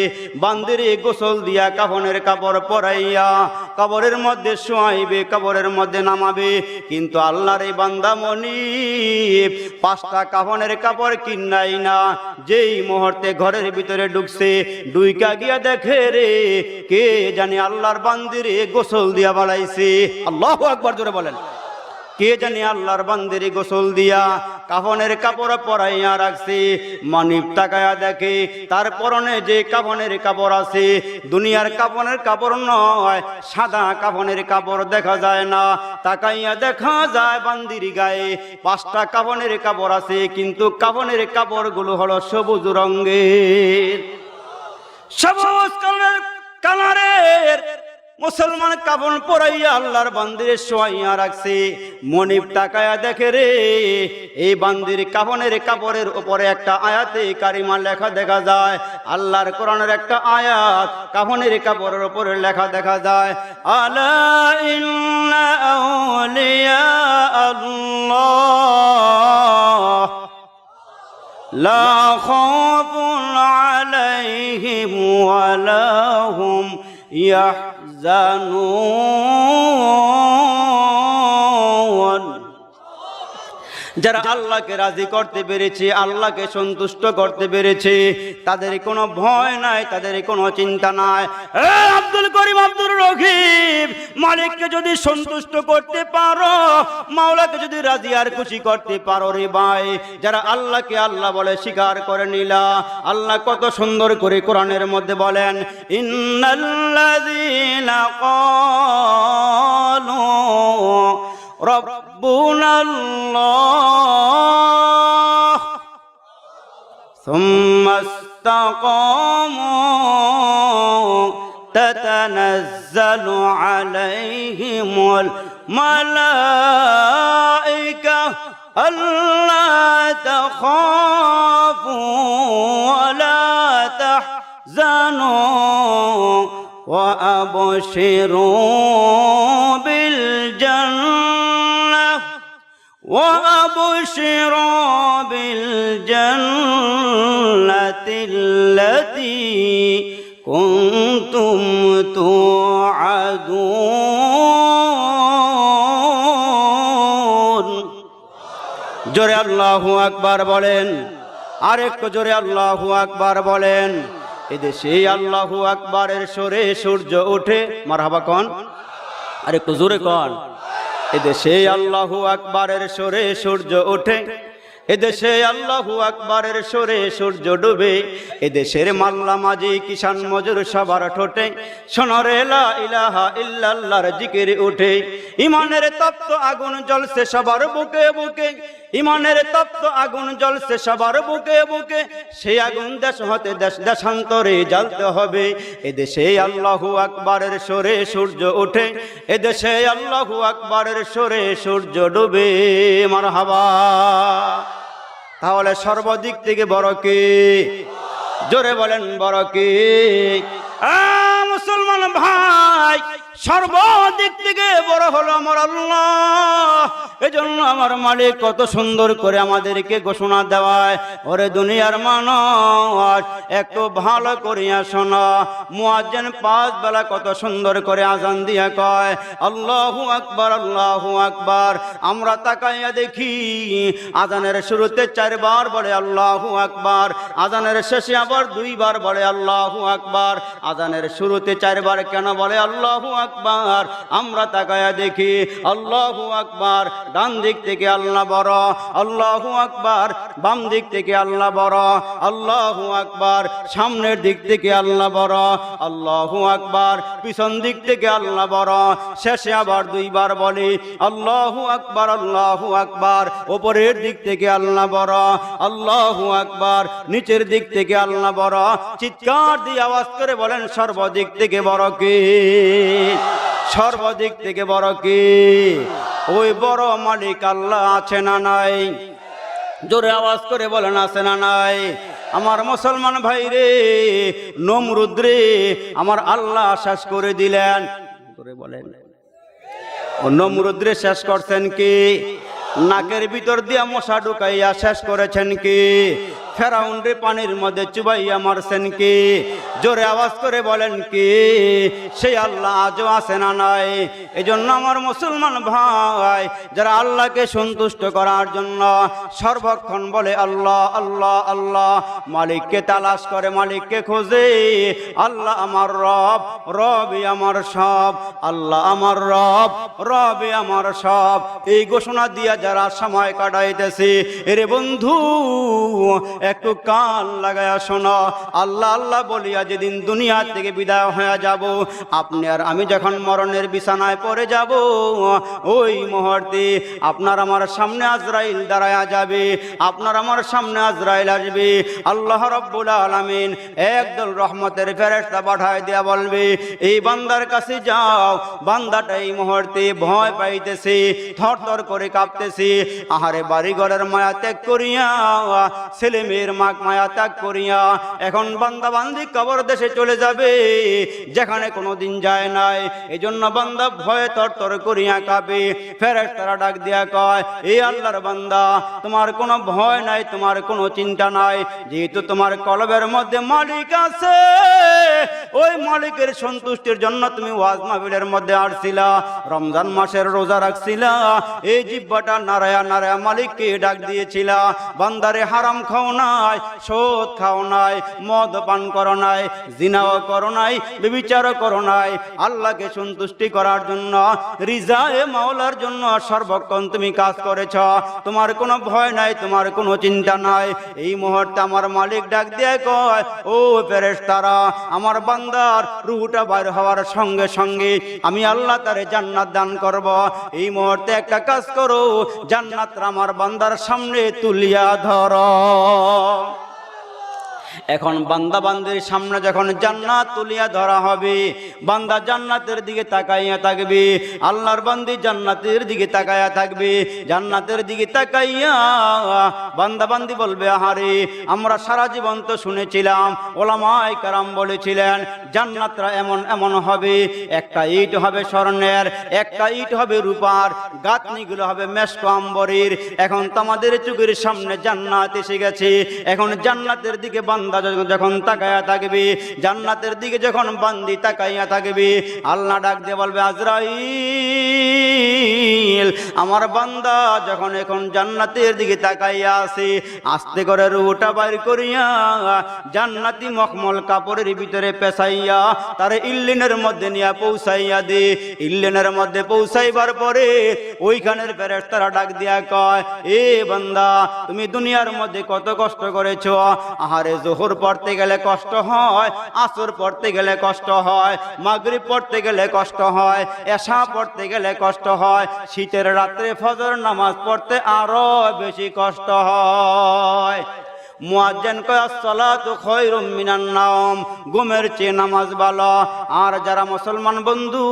বান্দিরে গোসল দিয়া কাফনের কাপড় পরাইয়া কবরের মধ্যে শোয়াইবে, কবরের মধ্যে নামাবে। কিন্তু আল্লাহর এই বান্দা মনিব 5টা কাফনের কাপড় কিনাই না, যেই মুহূর্তে ঘরের ভিতরে ঢুকছে, ডুইকা গিয়া দেখে রে কে জানি আল্লাহর বান্দিরে গোসল দিয়া বাড়াইছে। আল্লাহু আকবার জোরে বলেন। কে জানি আল্লাহর বান্দিরে গোসল দিয়া কাফনের কাপড় পরাইয়া রাখছে। মনিব তাকায়া দেখে তার পরনে যে কাফনের কাপড় আছে, দুনিয়ার কাফনের কাপড় নয়, সাদা কাফনের কাপড় দেখা যায় না। তাকাইয়া দেখা যায় বান্দির গায়ে 5টা কাফনের কাপড় আছে, কিন্তু কাফনের কাপড়গুলো হলো সবুজ রঙের, সবুজ কালারের মুসলমান কাফন পরাইয়া আল্লাহর বান্দিরে শোয়াইয়া রাখছে। মনিব তাকায়া দেখে রে, এই বান্দির কাফনের কাপড়ের উপরে একটা আয়াতে কারিমা লেখা দেখা যায়। আল্লাহর কোরআনের একটা আয়াত কাফনের কাপড়ের উপরে লেখা দেখা যায়, আলা ইন্না আউলিয়া আল্লাহ লা খাউফুন আলাইহিম ওয়া লা হুম ইয়াহজানুন। যারা আল্লাহকে রাজি করতে পেরেছে, আল্লাহকে সন্তুষ্ট করতে পেরেছে, তাদের কোনো ভয় নাই, তাদের কোনো চিন্তা নাই। আব্দুল করিম, আব্দুর রহিম, মালিককে যদি সন্তুষ্ট করতে পারো, মাওলাকে যদি রাজি আর খুশি করতে পারো রে ভাই, যারা আল্লাহকে আল্লাহ বলে স্বীকার করে নিলা, আল্লাহ কত সুন্দর করে কোরআনের মধ্যে বলেন, ইন্নাল্লাযীনা ক্বালু রব্বুনাল্লাহ সুম্মা ইসতাকামু তাতানাজ্জালু আলাইহিমুল মালায়েকা আল্লা তাখাফু ওয়া লা তাহজানু ওয়া আবশিরু বিল জান্নাহ وأبشروا بالجنة التي كنتم توعدون। জোরে আল্লাহু আকবার বলেন, আরেকটু জোরে আল্লাহু আকবার বলেন। এদেশে আল্লাহু আকবারের সুরে সূর্য ওঠে, মারহাবা কোন, আরেকটু জোরে কোন। এদেশে আল্লাহু আকবারের সুরে সূর্য ওঠে, এদেশে আল্লাহু আকবারের সুরে সূর্য ডুবে, এদেশের মাল্লা মাঝি কিষান মজুর সবার ঠোঁটে শোনরে লা ইলাহা ইল্লাল্লাহর জিকির উঠে। ইমানের তপ্ত আগুন জ্বলছে সবার বুকে বুকে, ইমানের তপ্ত আগুন জ্বলছে সবার বুকে বুকে, সেই আগুন দেশ হতে দেশ দেশান্তরে জ্বালতে হবে। এদেশে আল্লাহু আকবারের সুরে সূর্য ওঠে, এদেশে আল্লাহু আকবারের সুরে সূর্য ডুবে, মারহাবা। তাহলে সর্বদিক থেকে বড় কে? জোরে বলেন বড় কে? মুসলমান ভাই, সর্বদিক থেকে বড় হলো আমার আল্লাহ। এজন্য আমার মালিক কত সুন্দর করে আমাদেরকে ঘোষণা দেওয়ায়, ওরে দুনিয়ার মানুষ একটু ভালো করিয়া শোনা, মুয়াজ্জিন 5 বেলা কত সুন্দর করে আজান দিয়া কয় আল্লাহু আকবার, আল্লাহু আকবার। আমরা তাকাইয়া দেখি আজানের শুরুতে 4 বার বলে আল্লাহু আকবার, আজানের শেষে আবার 2 বার বলে আল্লাহু আকবার। আজানের শুরুতে 4 বার কেন বলে আল্লাহু আকবার? আমরা তাকায়া দেখি আল্লাহু আকবার, ডান দিক থেকে আল্লাহ বড়, আল্লাহু আকবার, বাম দিক থেকে আল্লাহ বড়, আল্লাহু আকবার, সামনের দিক থেকে আল্লাহ বড়, আল্লাহু আকবার, পিছন দিক থেকে আল্লাহ বড়। শেষে আবার 2 বার বলি আল্লাহু আকবার, আল্লাহু আকবার। উপরের দিক থেকে আল্লাহ বড়, আল্লাহু আকবার, নিচের দিক থেকে আল্লাহ বড়। চিৎকার দিয়ে আওয়াজ করে বলেন সর্বদিক থেকে বড় কে? সর্বদিক থেকে বড় কে? ওই বড় মালিক আল্লাহ আছে না নাই? জোরে আওয়াজ করে বলেন আছে না নাই? আমার মুসলমান ভাই রে, নমরুদ রে আমার আল্লাহ শেষ করে দিলেন। করে বলেন ও নমরুদ রে শেষ করছেন কি? নাকের ভিতর দিয়া মশা ঢুকাইয়া শেষ করেছেন কি? ফেরাউন রে পানির মধ্যে চুবাইয়া মারছেন কি? জোরে আওয়াজ করে বলেন কি? সেই আল্লাহ আজও আছে না নাই? এজন্য আমার মুসলমান ভাই, যারা আল্লাহকে সন্তুষ্ট করার জন্য সর্বক্ষণ বলে আল্লাহ আল্লাহ আল্লাহ, মালিককে তালাশ করে, মালিককে খোঁজে, আল্লাহ আমার রব, রবই আমার সব, আল্লাহ আমার রব, রবই আমার সব, এই ঘোষণা দিয়া যারা সময় কাটাইতেছে, এরে বন্ধু একটু কান লাগায়া শোনো। আল্লাহ আল্লাহ বলিয়া যেদিন দুনিয়া থেকে বিদায় হয়ে যাব, আপনি আর আমি যখন মরণের বিছানায় পড়ে যাব, ওই মুহূর্তে আপনার আমার সামনে আজরাইল দাঁড়ায়া যাবে, আপনার আমার সামনে আজরাইল আসবে। আল্লাহ রাব্বুল আলামিন একদল রহমতের ফেরেশতা পাঠায় দিয়া বলবে, এই বান্দার কাছে যাও। বান্দাটা এই মুহূর্তে ভয় পাইতেছে, থরথর করে কাঁপতেছে। আহারে বাড়ি ঘরের মায়া ত্যাগ করিয়া, ছেলে মেয়ের মায়া ত্যাগ করিয়া এখন বান্দা বান্দি কবর দেশে চলে যাবে, যেখানে কোনোদিন যায় নাই। এই জন্য বান্দা ভয়ে থরথর করিয়া কাঁপে। ফেরেশতারা ডাক দিয়া কয়, এই আল্লাহর বান্দা, তোমার কোনো ভয় নাই, তোমার কোনো চিন্তা নাই, যেহেতু তোমার কলবের মধ্যে মালিক আছে, ওই মালিকের সন্তুষ্টির জন্য তুমি ওয়াজ মাহফিলের মধ্যে আসছিলা, রমজান মাসের রোজা রাখছিলা, এই জিহ্বাটা নারায়া নারায়া মালিককে ডাক দিয়েছিলা। বান্দারে হারাম খাও নাই, সুদ খাও নাই, মদ পান করো নাই, জিনাও করো নাই, ব্যভিচারও করো নাই। আল্লাহকে সন্তুষ্টি করার জন্য, রিজায়ে মাওলার জন্য সর্বক্ষণ তুমি কাজ করেছ। তোমার কোনো ভয় নাই, তোমার কোনো চিন্তা নাই। এই মুহূর্তে আমার মালিক ডাক দিয়ে কয়, ও ফেরেশতারা, আমার বান্দার রূহটা বাইর হওয়ার সঙ্গে সঙ্গে আমি আল্লাহ তারে জান্নাত দান করব। এই মুহূর্তে একটা কাজ করো, জান্নাতটা আমার বান্দার সামনে তুলিয়া ধরো। এখন বান্দা বান্দির সামনে যখন জান্নাত তুলিয়া ধরা হবে, বান্দা জান্নাতের দিকে তাকাইয়া থাকবে, আল্লাহর বান্দি জান্নাতের দিকে তাকাইয়া থাকবে। জান্নাতের দিকে তাকাইয়া বান্দা বান্দি বলবে, আহারে আমরা সারা জীবন তো শুনেছিলাম, ওলামায়ে কেরাম বলেছিলেন জান্নাতটা এমন এমন হবে, একটা ইট হবে স্বর্ণের, একটা ইট হবে রূপার, গাঁথনিগুলো হবে মেশক আম্বরের। এখন তো আমাদের চোখের সামনে জান্নাত এসে গেছে। এখন জান্নাতের দিকে বান্দা যখন তাকায়া থাকবে, জান্নাতের দিকে যখন বান্দি তাকাইয়া থাকবে, আল্লাহ ডাক দিয়ে বলবে, আজরাইল, আমার বান্দা যখন এখন জান্নাতের দিকে তাকাইয়া আছে, আস্তে করে রূহটা বাইর করিয়া জান্নাতি মখমল কাপড়ের ভিতরে পেছাইয়া তারে ইল্লিনের মধ্যে নিয়ে পৌঁছাইয়া দে। ইল্লিনের মধ্যে পৌঁছাইবার পরে ওইখানের ফেরেশতারা ডাক দিয়া কয়, এ বান্দা, তুমি দুনিয়ার মধ্যে কত কষ্ট করেছো। আহারে যোহর পড়তে গেলে কষ্ট হয়, আসর পড়তে গেলে কষ্ট হয়, মাগরিব পড়তে গেলে কষ্ট হয়, এশা পড়তে গেলে কষ্ট হয়, শীতের রাত্রে ফজর নামাজ পড়তে আরো বেশি কষ্ট হয়। মুয়াজ্জিন কয়, আসসালাতু খায়রুম মিনান নাওম, ঘুমের চেয়ে নামাজ ভালো। আর যারা মুসলমান বন্ধু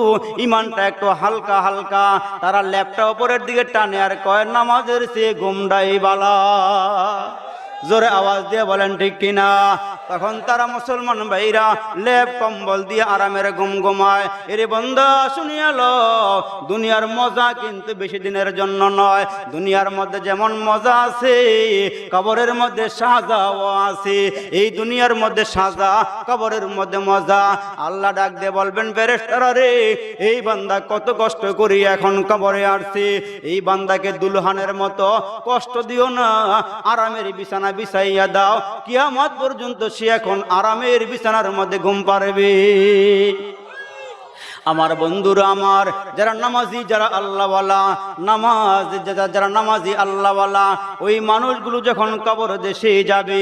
ইমানটা একটু হালকা হালকা, তারা ল্যাপটা উপরের দিকে টানে আর কয়, নামাজের চেয়ে ঘুমটাই ভালো। জোরে আওয়াজ দিয়ে বলেন ঠিক কিনা? তখন তারা মুসলমান ভাইরা লেপ কম্বল দিয়ে আরামের ঘুম ঘুমায়। এরে বান্দা শুনিয়া লো, দুনিয়ার মজা কিন্তু বেশি দিনের জন্য নয়। দুনিয়ার মধ্যে যেমন মজা আছে, কবরের মধ্যে সাজাও আছে। এই দুনিয়ার মধ্যে সাজা, কবরের মধ্যে মজা। আল্লাহ ডাক দিয়ে বলবেন, ফেরেশতারা রে, এই বান্দা কত কষ্ট করি এখন কবরে আসছে, এই বান্দাকে দুলহানের মতো কষ্ট দিও না, আরামের বিছানা বিছাইয়া দাও, কিয়ামত পর্যন্ত সে এখন আরামের বিছানার মধ্যে ঘুম পারবে। আমার বন্ধুরা, আমার যারা নামাজি, যারা আল্লাহওয়ালা, যারা নামাজি আল্লাহওয়ালা, ওই মানুষগুলো যখন কবর দেশে যাবে,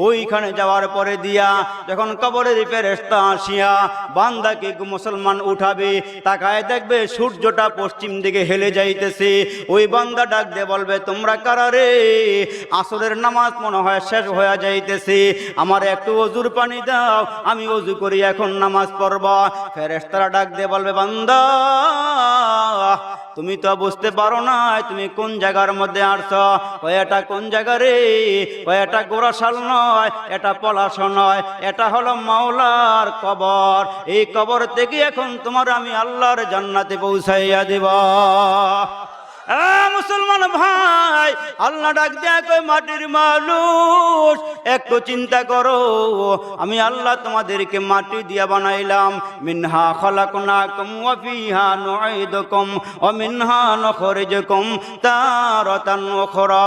ওইখানে যাওয়ার পরে দিয়া যখন কবরের ফেরেশতা আসিয়া বান্দাকে মুসলমান উঠাবে, তাকায় দেখবে সূর্যটা পশ্চিম দিকে হেলে যাইতেছে। ওই বান্দা ডাক দিয়ে বলবে, তোমরা কারা রে? আসরের নামাজ মনে হয় শেষ হয়ে যাইতেছে, আমার একটু ওযুর পানি দাও, আমি ওযু করি এখন নামাজ পড়ব। ফেরেশতারা ডাক দিয়ে বলবে, বান্দা তুমি তো বুঝতে পারো না তুমি কোন জায়গার মধ্যে আসছো। এটা কোন জায়গা রে? এটা গোরাশাল নয়, এটা পলাশ নয়, এটা হলো মাওলার কবর। এই কবর থেকে এখন তোমার আমি আল্লাহর জান্নাতে পৌঁছাইয়া দেব। মুসলমান ভাই, আল্লাহ ডাক দেয়া কই, মাটির মানুষ একটু চিন্তা করো, আমি আল্লাহ তোমাদেরকে মাটি দিয়া বানাইলাম। মিনহা খলাকনাকুম ওয়া ফিহা নুঈদুকুম ওয়া মিনহা নুখরিজুকুম তারাতান উখরা।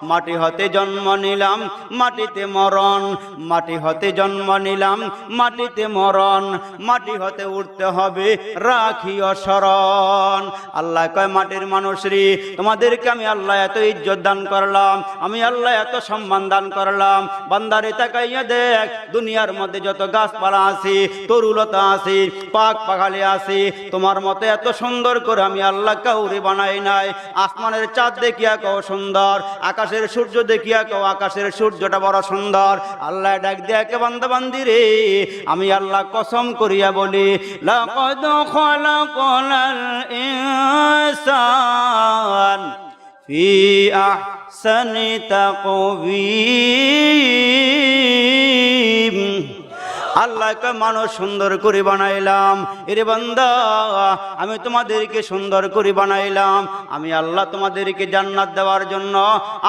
মাটি হতে জন্ম নিলাম, মাটিতে মরণ, মাটি হতে জন্ম নিলাম, মাটিতে মরণ, মাটি হতে উঠতে হবে, রাখিও শরণ। আল্লাহ কয়, মাটির মানুষ শ্রী তোমাদেরকে আমি আল্লাহ এত ইজ্জত দান করলাম, আমি আল্লাহ এত সম্মান দান করলাম। বান্দারে তাকাইয়া দেখ, দুনিয়ার মধ্যে যত গাছপালা আছে, তরুলতা আছে, পাক পাখালি আছে, তোমার মতো এত সুন্দর করে আমি আল্লাহ কাউরে বানাই নাই। আসমানের চাঁদ দেখিয়া কও সুন্দর, আকাশের সূর্য দেখিয়া কও আকাশের সূর্যটা বড় সুন্দর। আল্লাহ ডাক দিয়া কে বান্দা বান্দি রে, আমি আল্লাহ কসম করিয়া বলি, লাকাদ খালাকাল ইনসান ফি আহসানি তাকওয়িম। আল্লাহকে মানুষ সুন্দর করে বানাইলাম। এরে বান্দা, আমি তোমাদেরকে সুন্দর করে বানাইলাম। আমি আল্লাহ তোমাদেরকে জান্নাত দেওয়ার জন্য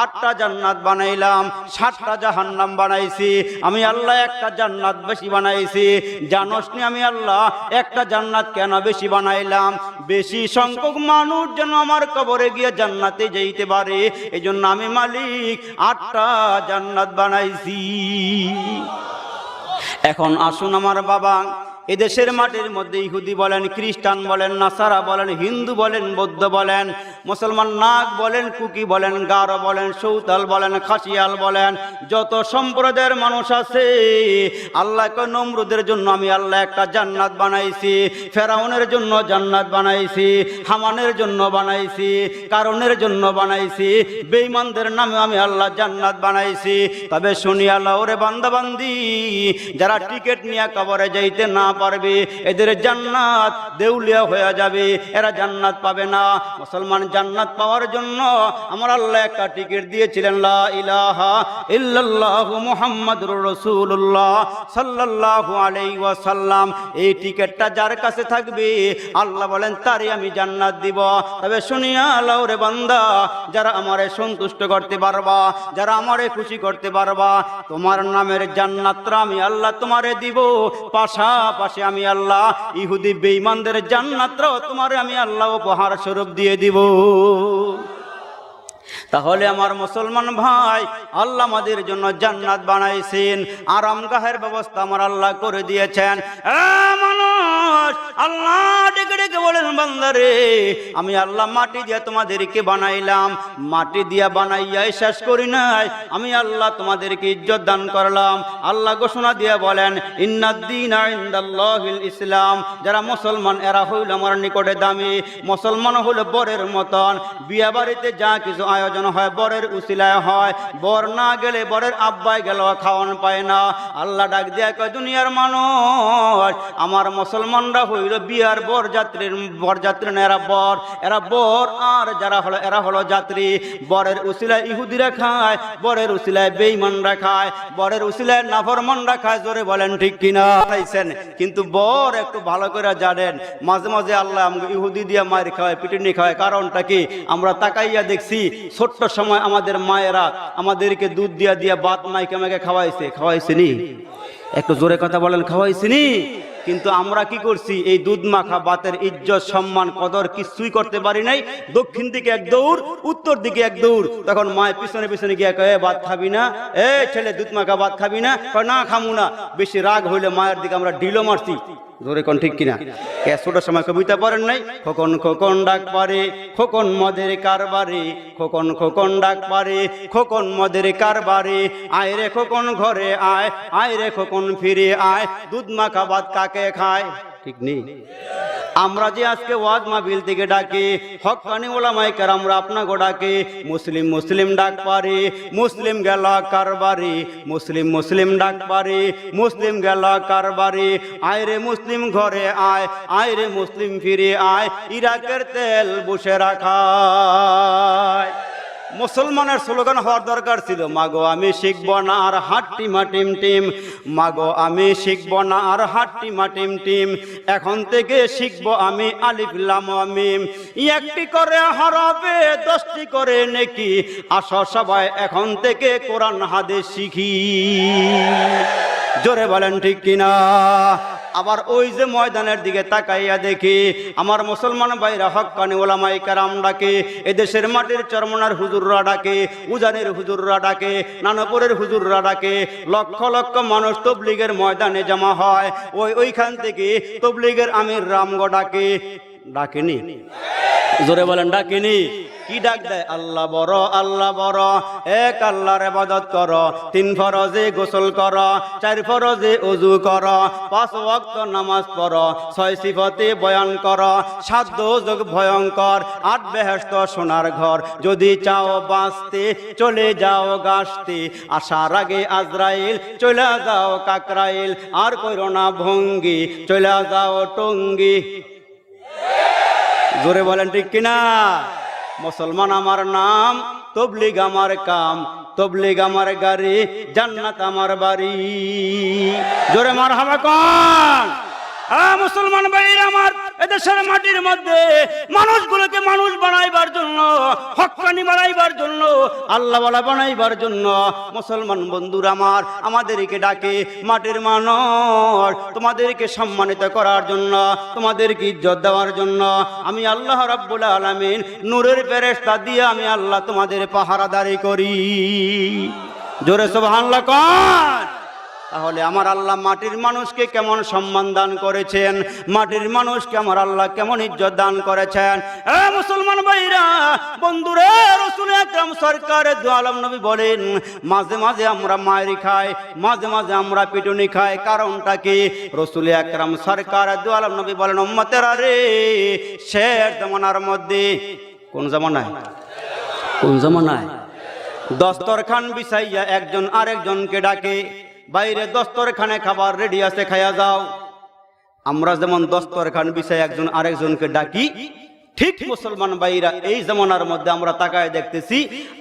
8টা জান্নাত বানাইলাম, 7টা জাহান্নাম বানাইছি। আমি আল্লাহ একটা জান্নাত বেশি বানাইছি। জানোস নি আমি আল্লাহ একটা জান্নাত কেন বেশি বানাইলাম? বেশি সংখ্যক মানুষ যেন আমার কবরে গিয়ে জান্নাতে যেতে পারে, এজন্য আমি মালিক 8টা জান্নাত বানাইছি। এখন আসুন আমার বাবা, এদেশের মাটির মধ্যে ইহুদি বলেন, খ্রিস্টান বলেন, নাসারা বলেন, হিন্দু বলেন, বৌদ্ধ বলেন, মুসলমান নাগ বলেন, কুকি বলেন, গারো বলেন, সৌতাল বলেন, খাসিয়াল বলেন, যত সম্প্রদায়ের মানুষ আছে, আল্লাহকে নমরুদের জন্য আমি আল্লাহ একটা জান্নাত বানাইছি, ফেরাউনের জন্য জান্নাত বানাইছি, হামানের জন্য বানাইছি, কারণের জন্য বানাইছি, বেঈমানদের নামে আমি আল্লাহ জান্নাত বানাইছি। তবে শুনি আল্লাহ ওরে বান্দা বান্দি, যারা টিকিট নিয়ে কবরে যাইতে না পারবে, এদের জান্নাত দেউলিয়া হয়ে যাবে, এরা জান্নাত পাবে না। মুসলমান জান্নাত পাওয়ার জন্য আমার আল্লাহ একটা টিকিট দিয়েছিলেন, লা ইলাহা ইল্লাল্লাহু মুহাম্মাদুর রাসূলুল্লাহ সাল্লাল্লাহু আলাইহি ওয়াসাল্লাম। এই টিকিটটা যার কাছে থাকবে আল্লাহ বলেন তারে আমি জান্নাত দিব। তবে শুনিয়া আল্লাহ রে বান্দা, যারা আমারে সন্তুষ্ট করতে পারবা, যারা আমারে খুশি করতে পারবা, তোমার নামের জান্নাতটা আমি আল্লাহ তোমারে দিব। পাশাপাশি আমি আল্লাহ ইহুদি বেঈমানদের জান্নাতটাও তোমারে আমি আল্লাহ উপহার স্বরূপ দিয়ে দিব। তাহলে আমার মুসলমান ভাই, আল্লাহ আমাদের জন্য জান্নাত বানাইছেন, আরামগাহের ব্যবস্থা আমার আল্লাহ করে দিয়েছেন। মানুষ আল্লাহ ডেকে ডেকে বলেন, বান্দারে আমি আল্লাহ মাটি দিয়া তোমাদেরকে বানাইলাম, মাটি দিয়া বানাইয়াই শেষ করি নাই, আমি আল্লাহ তোমাদেরকে ইজ্জত দান করলাম। আল্লাহ ঘোষণা দিয়া বলেন, ইন্নাদ-দীনা ইনদাল্লাহিল ইসলাম। যারা মুসলমান এরা হইল আমার নিকটে দামি। মুসলমান হইল বরের মতন, বিয়া বাড়িতে যা কিছু আয়োজন হয় বরের উসিলায় হয়, বর না গেলে বরের আব্বাই গেল খাওয়ান পায় না। আল্লাহ ডাক দিয়া কয়, দুনিয়ার মানুষ আমার মুসলমানরা হইল বিয়ার বরযাত্রী না, এরা বর, আর যারা হলো এরা হলো যাত্রী। বরের উসিলায় ইহুদিরা খায়, বরের উসিলায় বেঈমানরা খায়, বরের উসিলায় নাফরমানরা খায়। জোরে বলেন ঠিক কিনা? কিন্তু বর একটু ভালো করে জানেন, মাঝে মাঝে আল্লাহ ইহুদি দিয়া মায়ের খাওয়ায়, পিটুনি খাওয়ায়। কারণটা কি? আমরা তাকাইয়া দেখছি ছোট্ট সময় আমাদের মায়েরা আমাদেরকে দুধ দিয়া দিয়া ভাত মাইকে মাইকে খাওয়াইছে নি? একটু জোরে কথা বলেন, খাওয়াইছে নি? কিন্তু আমরা কি করছি? এই দুধ মাখা ভাতের ইজ্জত সম্মান কদর কিছুই করতে পারি নাই। দক্ষিণ দিকে এক দৌড়, উত্তর দিকে এক দৌড়। তখন মায়ের পিছনে পিছনে গিয়ে কয়ে, ভাত খাবি না? ছেলে দুধ মাখা ভাত খাবি না? না খামু না। বেশি রাগ হইলে মায়ের দিকে আমরা ঢিলো মারছি। জোরে কোন ঠিক কিনা? ছোট সময় কবিতা পড়েন নাই? খোকন খোকন ডাক পারে, খোকন মদের কারবারে, খোকন খোকন ডাক পারে, খোকন মদের কারবারে, আয় রে খোকন ঘরে আয়, আয় রে খোকন ফিরে আয়, দুধ মাখা ভাত কাকে খায়? ঠিক নেই? আমরা যে আজকে ওয়াজ মাহফিল থেকে ডাকি, হক্কানি ওলামায়ে কেরামরা আপনাকে ডাকে, মুসলিম মুসলিম ডাক পারে, মুসলিম গেল কারবারে, মুসলিম মুসলিম ডাক পারে, মুসলিম গেল কারবারে, আয় রে মুসলিম ঘরে আয়, আয় রে মুসলিম ফিরে আয়, ইরাকের তেল বসে রাখায়। মুসলমানের স্লোগান হওয়ার দরকার ছিল, মাগো আমি শিখব না আর হাট্টি মাটিম টিম, মাগো আমি শিখব না আর হাট্টি মাটিম টিম, এখন থেকে শিখব আমি আলিফ লাম মিম, একটি করে হরফে 10টি করে নেকি, আসো সবাই এখন থেকে কোরআন হাদিস শিখি। জোরে বলেন ঠিক কিনা? আবার ওই যে ময়দানের দিকে তাকাইয়া দেখি আমার মুসলমান ভাইরা হক্কানি ওলামায়ে কেরাম ডাকে, এদেশের মাটির চরমনার হুজুররা ডাকে, উজানের হুজুররা ডাকে, নানপুরের হুজুররা ডাকে, লক্ষ লক্ষ মানুষ তবলিগের ময়দানে জমা হয়। ওইখান থেকে তবলিগের আমির রামগো ডাকে, ডাকেনি? জোরে বলেন ডাকেনি? কি ডাক দেয়? আল্লাহ বড়, আল্লাহ বড়, এক আল্লাহর ইবাদত কর, 3 ফরজে গোসল কর, 4 ফরজে ওযু কর, 5 ওয়াক্ত নামাজ পড়, 6 সিফতে বয়ান কর, 7 দোজখ ভয়ঙ্কর, 8 বেহেশত সোনার ঘর, যদি চাও বাঁচতে চলে যাও গাছতে, আসার আগে আজরাইল চলে যাও কাকরাইল, আর কইরো না ভঙ্গি চলে যাও টঙ্গি। জোরে বলেন ঠিক কিনা? মুসলমান আমার নাম, তবলিগ আমার কাম, তবলিগ আমার গাড়ি, জান্নাত আমার বাড়ি। জোরে মারহাবা কোন? মুসলমান ভাইরা আমার, এদেশের মাটির মধ্যে মানুষগুলোকে মানুষ বানাইবার জন্য, হক্কানি বানাইবার জন্য, আল্লাহওয়ালা বানাইবার জন্য মুসলমান বন্ধুরা আমার আমাদেরকে ডাকে। মাটির মানুষ তোমাদেরকে সম্মানিত করার জন্য, তোমাদেরকে ইজ্জত দেওয়ার জন্য আমি আল্লাহ রাব্বুল আলামিন নূরের ফেরেশতা দিয়ে আমি আল্লাহ তোমাদের পাহারাদারি করি। জোরে সুবহানাল্লাহ কোন? তাহলে আমার আল্লাহ মাটির মানুষকে কেমন সম্মান দান করেছেন, মাটির মানুষকে আমার আল্লাহ কেমন ইজ্জত দান করেছেন। মুসলমান ভাইরা বন্ধুরা, রাসূল আকরাম সরকার দু আলম নবী বলেন, মাঝে মাঝে আমরা মায়ের খাই, মাঝে মাঝে আমরা পিটুনি খাই, কারণটা কি? রাসূল আকরাম সরকার দু আলম নবী বলেন, উম্মতেরা রে, শেষ জামানার মধ্যে, কোন জামানায়? কোন জামানায়? দস্তরখান বিছাইয়া একজন আরেকজনকে ডাকে, বাইরে দস্তরখানে খাবার রেডি আছে, খাইয়া যাও। আমরা যেমন দস্তরখান বিছাই একজন আরেকজনকে ডাকি, ঠিক মুসলমান ভাইরা এই জামানার মধ্যে আমরা তাকায় দেখতেছি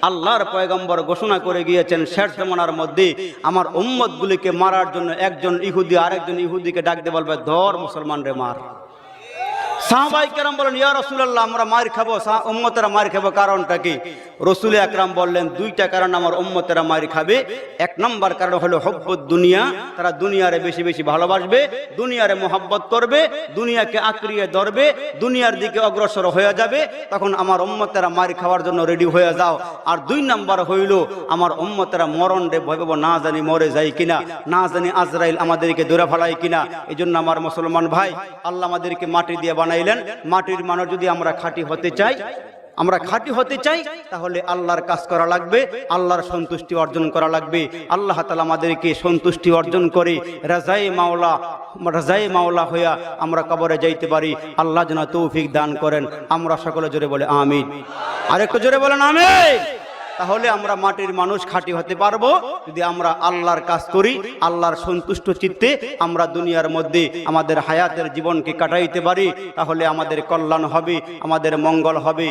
আল্লাহর পয়গম্বর ঘোষণা করে গিয়েছেন, শেষ জামানার মধ্যে আমার উম্মতগুলিকে মারার জন্য একজন ইহুদি আরেকজন ইহুদিকে ডাক দিয়ে বলবে, ধর মুসলমান রে মার। সাহাবায়ে কেরাম বলেন, ইয়া রাসূলুল্লাহ, আমরা মার খাবো, উম্মতেরা মার খাবো, কারণটা কি? রাসূল আকরাম বললেন, 2টা কারণ আমার উম্মতেরা মার খাবে। 1 নম্বর কারণ হলো হুব্বুদ দুনিয়া, তারা দুনিয়ারে বেশি বেশি ভালোবাসবে, দুনিয়ারে মোহাব্বত করবে, দুনিয়াকে আঁকড়িয়ে ধরবে, দুনিয়ার দিকে অগ্রসর হয়ে যাবে, তখন আমার উম্মতেরা মার খাওয়ার জন্য রেডি হয়ে যাও। আর 2 নম্বর হইল আমার উম্মতেরা মরণ রে ভয় পাবো, না জানি মরে যায় কিনা, না জানি আজরাইল আমাদেরকে ধরে ফেলায় কিনা। এই জন্য আমার মুসলমান ভাই, আল্লাহ আমাদেরকে মাটি দিয়ে বানাইলেন। মাটির মানুষ যদি আমরা খাঁটি হতে চাই, আমরা খাঁটি হতে চাই, তাহলে আল্লাহর কাজ করা লাগবে, আল্লাহর সন্তুষ্টি অর্জন করা লাগবে। আল্লাহ তাআলা আমাদেরকে সন্তুষ্টি অর্জন করে রাজায়ে মাওলা হইয়া আমরা কবরে যাইতে পারি। আল্লাহ যেন তৌফিক দান করেন। আমরা সকলে জোরে বলে আমিন। আরেকটু জোরে বলেন আমিন। তাহলে আমরা মাটির মানুষ খাঁটি হতে পারবো যদি আমরা আল্লাহর কাজ করি, আল্লাহর সন্তুষ্ট চিত্তে আমরা দুনিয়ার মধ্যে আমাদের হায়াতের জীবনকে কাটাইতে পারি, তাহলে আমাদের কল্যাণ হবে, আমাদের মঙ্গল হবে।